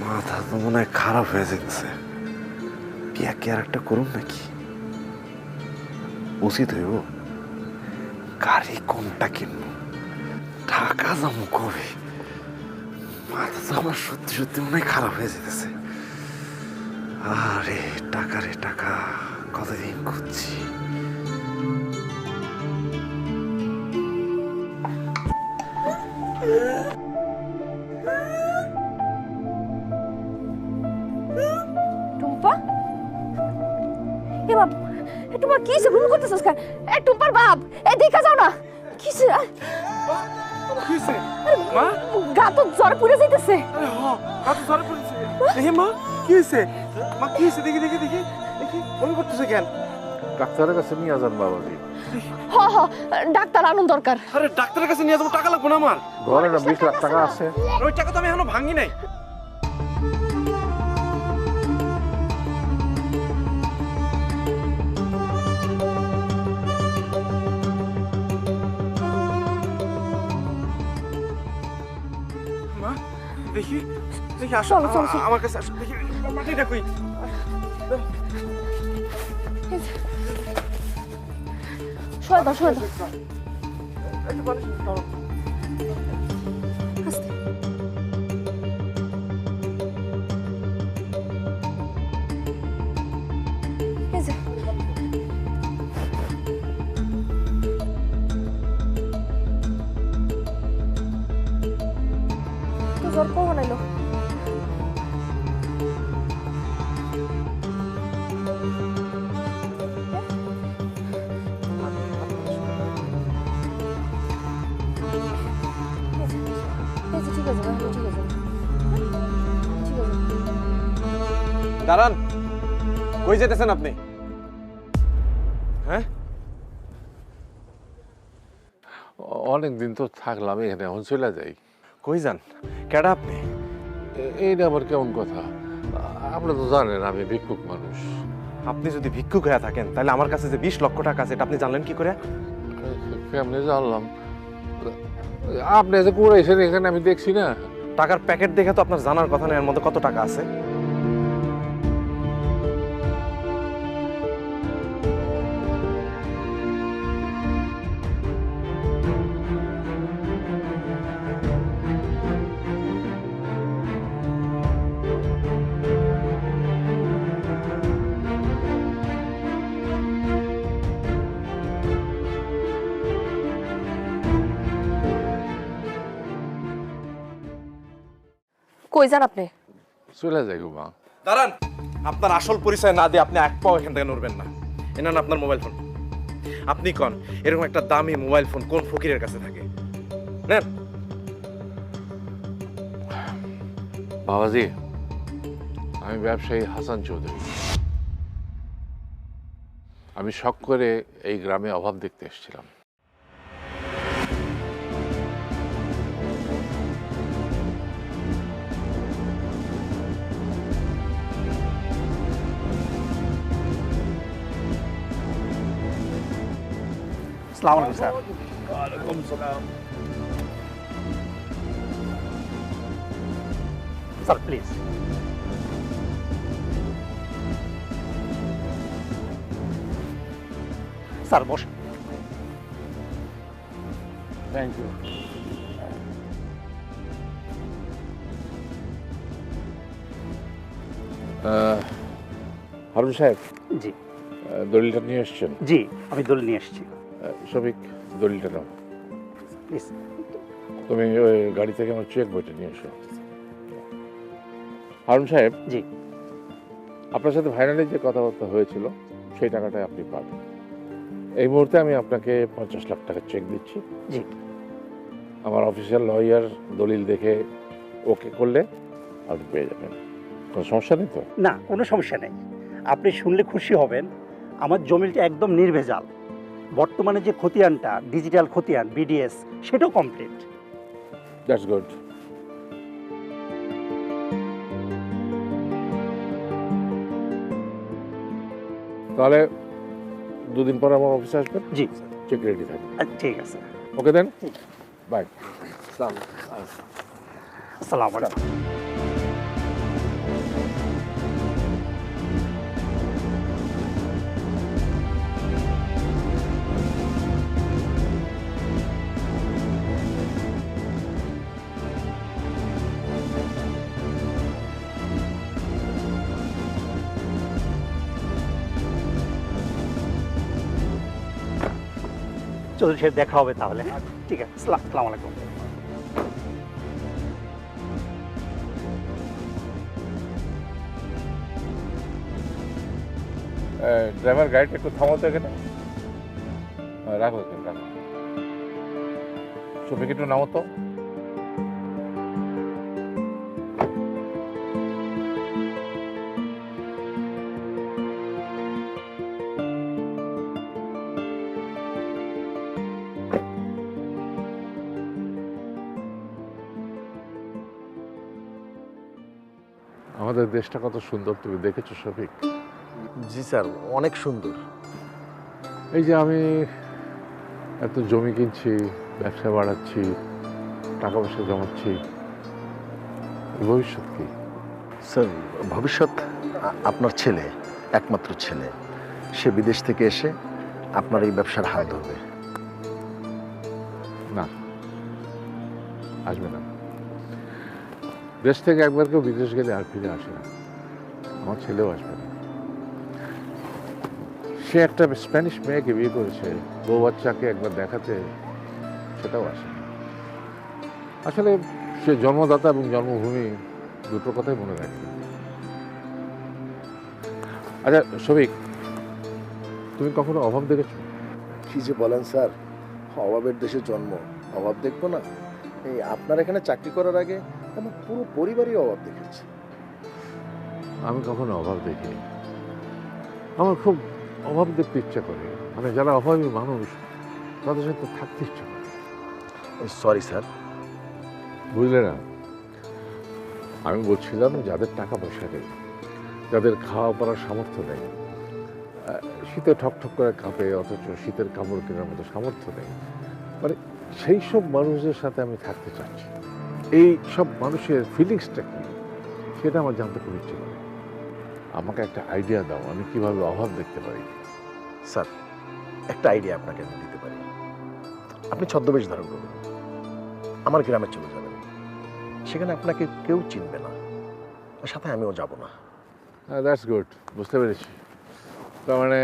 মাথা তো মনে হয় খারাপ হয়ে যেতেছে। বিয়া কি আর একটা করুন নাকি? উচিত হইব। গাড়ি কোনটা কিনবো, টাকা জমা কবে, মাথা তো আমার সত্যি সত্যি মনে হয় খারাপ হয়ে যেতেছে। আরে টাকা রে টাকা, কতদিন খুঁজছি। টুম্পা, এ বাপ, এ টুম্পা কি সব রুম করতেছস কেন? এ টুম্পার বাপ, এ দেখা যাও না কিছে? কিছে মা? গা তো জ্বর পুড়ে যাইতেছে। আরে হ্যাঁ গা তো জ্বর পড়েছে। দেখি মা কি হইছে? মা কি হইছে? দেখি দেখি দেখি দেখি বমি করতেছে কেন? ডাক্তারের কাছে নিয়ে যান বাবাজি। হ হ ডাক্তার আনুন দরকার। আরে ডাক্তারের কাছে নিয়ে যাবো, টাকা লাগবে না আমার? ঘরে না 20 লাখ টাকা আছে। ওই টাকা তো আমি এখনো ভাঙি নাই। মা দেখি দেখি আসো চলো, চলো, চলো। আমার কাছে আসো দেখি মাটিটা কই সরে দাও, সরে দাও। এই যে। তো জ্বর কখন এলো? এই যে, ঠিক আছে ভাই, ঠিক আছে। ঠিক আছে। দাঁড়ান কই যেতেছেন আপনি হ্যাঁ অনেক দিন তো থাকলাম এখানে, এখন চলে যাই। কই যান কেডা আপনি এইটা আবার কেমন কথা? আপনি তো জানেন আমি ভিক্ষুক মানুষ। আপনি যদি ভিক্ষুক হয়ে থাকেন তাহলে আমার কাছে যে 20 লক্ষ টাকা আছে এটা আপনি জানলেন কি করে কেমনে জানলাম? আপনি যে করেছেন এখানে আমি দেখছি না। টাকার প্যাকেট দেখে তো আপনার জানার কথা না এর মধ্যে কত টাকা আছে কই যান আপনি? চলে যাই গো মা। দাঁড়ান আপনার আসল পরিচয় না দিয়ে আপনি এক পাও এখান থেকে নড়বেন না এনান আপনার মোবাইল ফোন আপনি কোন এরকম একটা দামি মোবাইল ফোন কোন ফকিরের কাছে থাকে নেন বাবাজি, আমি ব্যবসায়ী হাসান চৌধুরী। আমি শখ করে এই গ্রামে অভাব দেখতে এসেছিলাম। আসসালামু আলাইকুম স্যার। ওয়ালাইকুম সালাম। Sir please. Sir boss. Thank you. Harun সাহেব, জি দলিলটা নিয়ে এসছেন? জি আমি দলিল নিয়ে এসেছি। শফিক, দলিলটা নাও। প্লিজ। তুমি ওই গাড়ি থেকে আমার চেক বইটা নিয়ে এসো। হারুন সাহেব, জি আপনার সাথে ফাইনালি যে কথাবার্তা হয়েছিল সেই টাকাটাই আপনি পাবেন। এই মুহূর্তে আমি আপনাকে 50 লাখ টাকা চেক দিচ্ছি। জি আমার অফিসিয়াল লয়ার দলিল দেখে ওকে করলে আপনি পেয়ে যাবেন। কোনো সমস্যা নেই তো? না কোনো সমস্যা নেই, আপনি শুনলে খুশি হবেন। আমার জমিটা একদম নির্ভেজাল। বর্তমানে যে খতিয়ানটা ডিজিটাল খতিয়ান বিডিএস সেটাও কমপ্লিট। That's good. তাহলে 2 দিন পর আমার অফিসে আসবেন। জি চেক রেডি থাকবে। ঠিক আছে। ওকে দেন, বাই। আসসালামু আলাইকুম। চৌধুরী সাহেব দেখা হবে তাহলে। ঠিক আছে, আসসালামু আলাইকুম। ড্রাইভার গাড়িটা একটু থামাতে এখানে। রাখো এখানে, রাখো। শফিক একটু নামো তো। আমাদের দেশটা কত সুন্দর, তুমি দেখেছো শফিক? জি স্যার, অনেক সুন্দর। এই যে আমি এত জমি কিনছি, ব্যবসা বাড়াচ্ছি, টাকা পয়সা জমাচ্ছি, ভবিষ্যৎ কি? স্যার ভবিষ্যৎ আপনার ছেলে, একমাত্র ছেলে, সে বিদেশ থেকে এসে আপনার এই ব্যবসার হাল ধরবে। না, আসবে না। দেশ থেকে একবার কেউ বিদেশ গেলে আর ফিরে আসে না। আমার ছেলেও আসবে না। সে একটা স্প্যানিশ মেয়েকে বিয়ে করেছে, বউ বাচ্চাকে একবার দেখাতে, সেটাও আসে না। আসলে সে জন্মদাতা এবং জন্মভূমি দুটো কথাই মনে রাখে। আচ্ছা শফিক, তুমি কখনো অভাব দেখেছো? কি যে বলেন স্যার, অভাবের দেশে জন্ম, অভাব দেখবো না? এই আপনার এখানে চাকরি করার আগে আমার পুরো পরিবারই অভাব দেখেছে। আমি কখনো অভাব দেখিনি। আমার খুব অভাব দেখতে ইচ্ছা করে, মানে যারা অভাবী মানুষ তাদের সাথে থাকতে ইচ্ছা করে। Sorry sir. বুঝলে না, আমি বলছিলাম যাদের টাকা পয়সা নেই, যাদের খাওয়া পড়ার সামর্থ্য নেই, শীতে ঠকঠক করে কাঁপে অথচ শীতের কাপড় কেনার মতো সামর্থ্য নেই, মানে সেই সব মানুষদের সাথে আমি থাকতে চাচ্ছি। এই সব মানুষের ফিলিংসটা কি সেটা আমার জানতে খুব ইচ্ছে করে। আমাকে একটা আইডিয়া দাও, আমি কিভাবে অভাব দেখতে পারি। স্যার একটা আইডিয়া আপনাকে আমি দিতে পারি। আপনি ছদ্মবেশ ধারণ করবেন, আমার গ্রামে চলে যাবেন, সেখানে আপনাকে কেউ চিনবে না, আর সাথে আমিও যাব না। দ্যাটস গুড, বুঝতে পেরেছি। তার মানে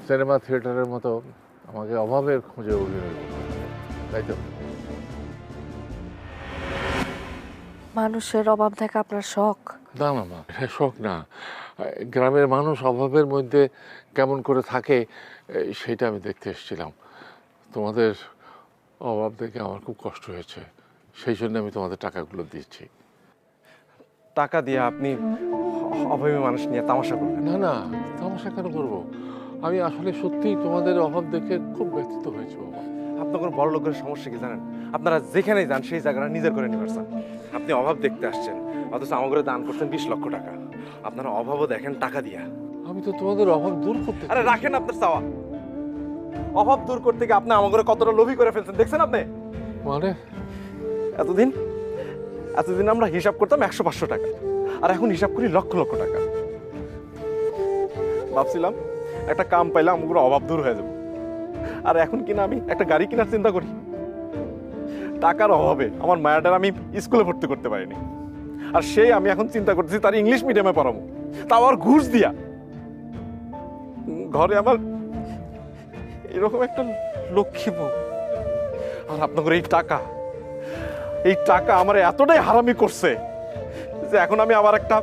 সিনেমা থিয়েটারের মতো আমাকে অভাবের খোঁজে অভিনয় করতে হবে, তাই তো? মানুষের অভাব দেখা আপনার শখ? না না না, এটা শখ না। গ্রামের মানুষ অভাবের মধ্যে কেমন করে থাকে সেটা আমি দেখতে এসেছিলাম। তোমাদের অভাব দেখে আমার খুব কষ্ট হয়েছে, সেই জন্য আমি তোমাদের টাকাগুলো দিচ্ছি। টাকা দিয়ে আপনি অভাবী মানুষ নিয়ে তামাশা করবেন? না না, তামাশা কেন করবো? আমি আসলে সত্যিই তোমাদের অভাব দেখে খুব ব্যথিত হয়েছে বাবা। আপনার কোনো বড় লোকের সমস্যা কি জানেন? আপনারা যেখানেই যান সেই জায়গাটা নিজের করে নিতে পারছেন। আপনি অভাব দেখতে আসছেন, অথচ আমাকে দান করছেন 20 লক্ষ টাকা। আপনারা অভাবও দেখেন টাকা দিয়া। আমি তো তোমাদের অভাব দূর করতে। আরে রাখেন আপনার চাওয়া, অভাব দূর করতে গিয়ে আপনি আমাকে কতটা লোভী করে ফেলছেন দেখছেন আপনি? মানে এতদিন আমরা হিসাব করতাম 100-500 টাকা, আর এখন হিসাব করি লক্ষ লক্ষ টাকা। ভাবছিলাম একটা কাম পাইলে আমার অভাব দূর হয়ে যাবে, আর এখন কিনা আমি একটা গাড়ি কেনার চিন্তা করি। টাকার অভাবে আমার মায়াটার আমি স্কুলে ভর্তি করতে পারিনি, আর সেই আমি এখন চিন্তা করতেছি তার ইংলিশ মিডিয়ামে পড়াবো, তাও আর ঘুষ দিয়া। ঘরে আমার এরকম একটা লক্ষ্মী বউ, আর আপনাদের এই টাকা আমার এতটাই হারামি করছে যে এখন আমি আবার একটা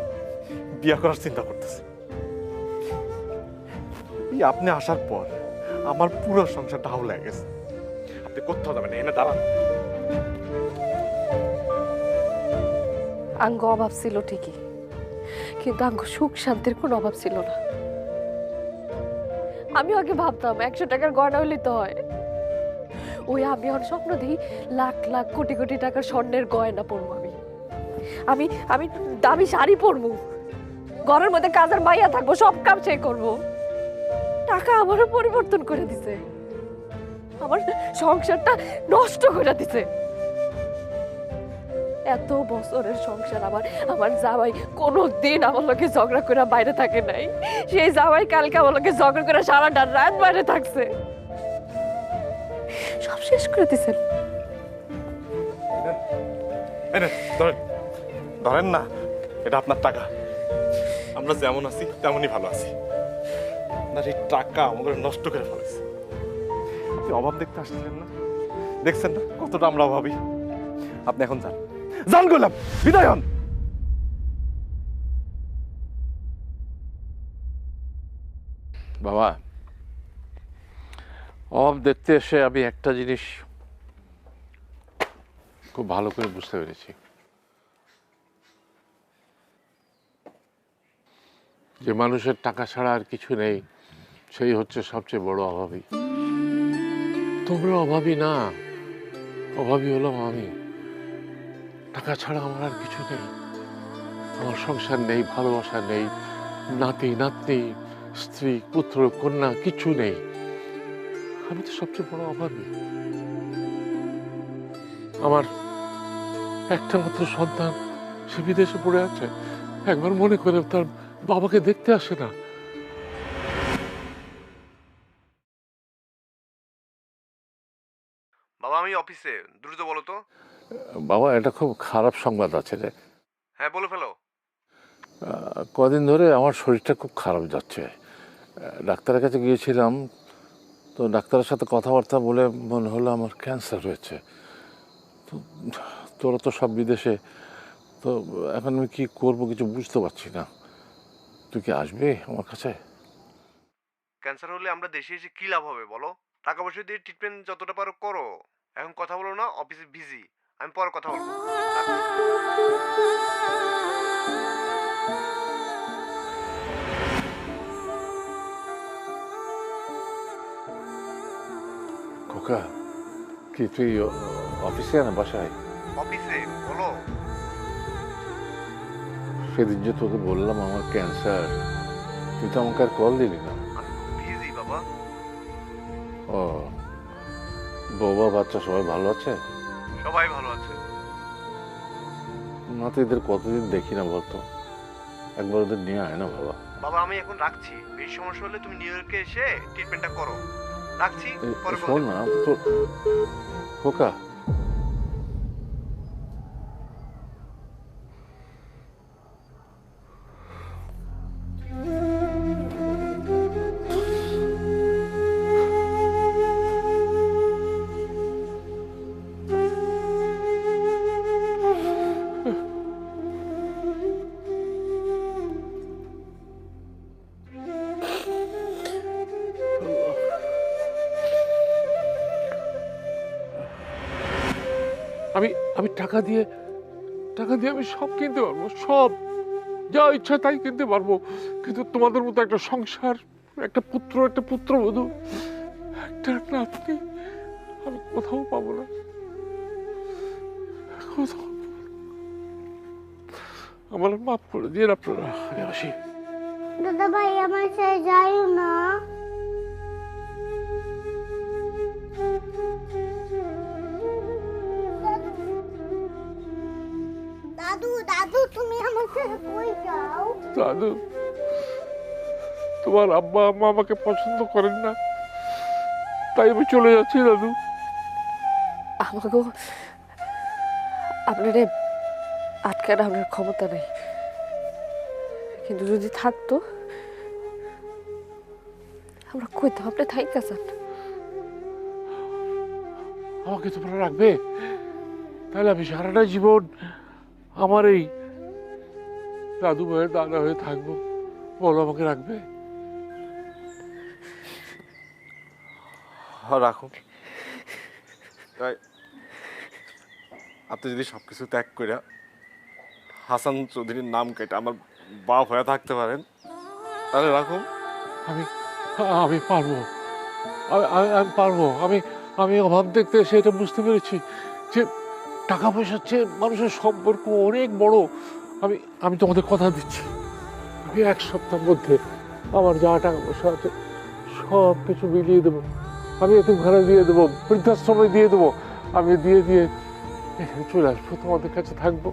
বিয়ে করার চিন্তা করতেছি। আপনি আসার পর আমার পুরো সংসারটা হাউ লেগে গেছে। আপনি কোথাও যাবেন না, এনে দাঁড়ান। আঙ্গ অভাব ছিল ঠিকই, কিন্তু আঙ্গ সুখ শান্তির কোনো অভাব ছিল না। আমি আগে ভাবতাম 100 টাকার গয়না হইলে তো হয়। ওই আমি আর স্বপ্ন দিই লাখ লাখ কোটি কোটি টাকার স্বর্ণের গয়না পরবো। আমি আমি দামি শাড়ি পরবো, ঘরের মধ্যে কাজের মাইয়া থাকবো, সব কাম সে করবো। টাকা আমারও পরিবর্তন করে দিছে, আমার সংসারটা নষ্ট করে দিছে। এত বছরের সংসার আমার জামাই কোনোদিন আমার লোকে ঝগড়া করে বাইরে থাকে নাই। সেই জামাই কালকে আমার লোকে ঝগড়া করে সারাটা রাত বাইরে থাকছে, সব শেষ করে দিছেন। ধরেন না, এটা আপনার টাকা। আমরা যেমন আছি তেমনই ভালো আছি। আপনার এই টাকা আমাকে নষ্ট করে ফেলেছে। আপনি অভাব দেখতে আসছিলেন না, দেখছেন না কতটা আমরা অভাবী। আপনি এখন যান গোলাম, বিদায় হন। বাবা, অভাব দেখতে এসে আমি একটা জিনিস খুব ভালো করে বুঝতে পেরেছি, যে মানুষের টাকা ছাড়া আর কিছু নেই সেই হচ্ছে সবচেয়ে বড় অভাবী। তোমরা অভাবী না, অভাবী হলাম আমি। টাকা ছাড়া আমার আর কিছু নেই, আমার সংসার নেই, ভালোবাসা নেই, নাতি নাতনি, স্ত্রী পুত্র কন্যা কিছু নেই। আমি তো সবচেয়ে বড় অভাবী। আমার একটা মাত্র সন্তান সে বিদেশে পড়ে আছে, একবার মনে করে তার বাবাকে দেখতে আসে না। বাবা আমি অফিসে, দ্রুত বলো তো। বাবা, এটা খুব খারাপ সংবাদ আছে রে। হ্যাঁ বলে ফেলো। কদিন ধরে আমার শরীরটা খুব খারাপ যাচ্ছে। ডাক্তারের কাছে গিয়েছিলাম, তো ডাক্তারের সাথে কথাবার্তা বলে মনে হলো আমার ক্যান্সার হয়েছে। তো তোরা তো সব বিদেশে, তো এখন আমি কী করবো কিছু বুঝতে পারছি না। তুই কি আসবি আমার কাছে? ক্যান্সার হলে আমরা দেশে এসে কি লাভ হবে বলো? টাকা পয়সা দিয়ে ট্রিটমেন্ট যতটা পারো করো, এখন কথা বলো না, অফিসে বিজি, আমি পরে কথা বলবো। খোকা, কি তুই অফিসে না বাসায়? অফিসে, বলো। সেদিন যে তোকে বললাম আমার ক্যান্সার, তুই তো আমাকে আর কল দিলি না। বিজি বাবা। ও, বৌবা বাচ্চা সবাই ভালো আছে? সবাই ভালো আছে। না তো এদের কতদিন দেখি না বলতো, একবার ওদের নিয়ে আয় না বাবা। বাবা আমি এখন রাখছি, বেশি সমস্যা হলে তুমি নিউ ইয়র্কে এসে ট্রিটমেন্টটা করো। রাখছি, পরে শোন না তো খোকা, আমি টাকা দিয়ে আমি সব কিনতে পারবো, সব যা ইচ্ছা তাই কিনতে পারবো, কিন্তু তোমাদের মতো একটা সংসার, একটা পুত্রবধূ, একটা নাতনি আমি কোথাও পাবো না, কোথাও। আমার মাফ করে দিয়ে আপনারা, আমি আসি। দাদা ভাই আমার সাথে যাইও না। দাদু দাদু তুমি আমার সাথে কই যাও? দাদু, তোমার আব্বা আম্মা আমাকে পছন্দ করেন না, তাই আমি চলে যাচ্ছি দাদু। আমাকেও আপনারে আটকানো আপনার ক্ষমতা নেই, কিন্তু যদি থাকতো আমরা কইতাম আপনি থাইকা যান। আমাকে তোমরা রাখবে? তাহলে আমি সারাটা জীবন আমার এই দাদু ভাইয়ের দাদা হয়ে থাকবো, বলো আমাকে রাখবে? রাখুন। আপনি যদি সবকিছু ত্যাগ করে হাসান চৌধুরীর নাম কেটে আমার বাপ হয়ে থাকতে পারেন, তাহলে রাখুন। আমি পারবো, আমি পারবো। আমি অভাব দেখতে এসে এটা বুঝতে পেরেছি যে টাকা পয়সার চেয়ে মানুষের সম্পর্ক অনেক বড়। আমি তোমাদের কথা দিচ্ছি, আমি 1 সপ্তাহের মধ্যে আমার যা টাকা পয়সা আছে সব কিছু মিলিয়ে দেবো, আমি এতিমখানা দিয়ে দেবো, বৃদ্ধাশ্রমে দিয়ে দেবো, আমি দিয়ে এখানে চলে আসবো, তোমাদের কাছে থাকবো,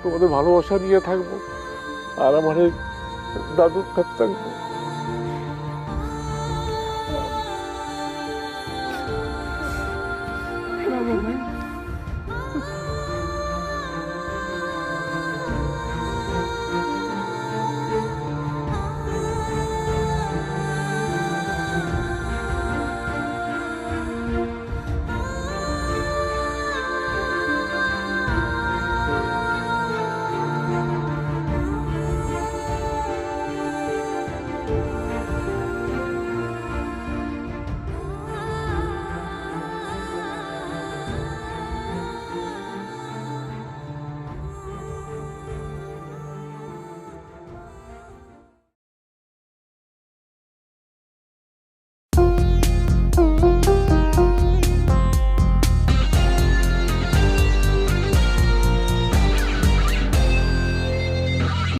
তোমাদের ভালোবাসা নিয়ে থাকবো, আর আমার দাদুর কাছে থাকবো।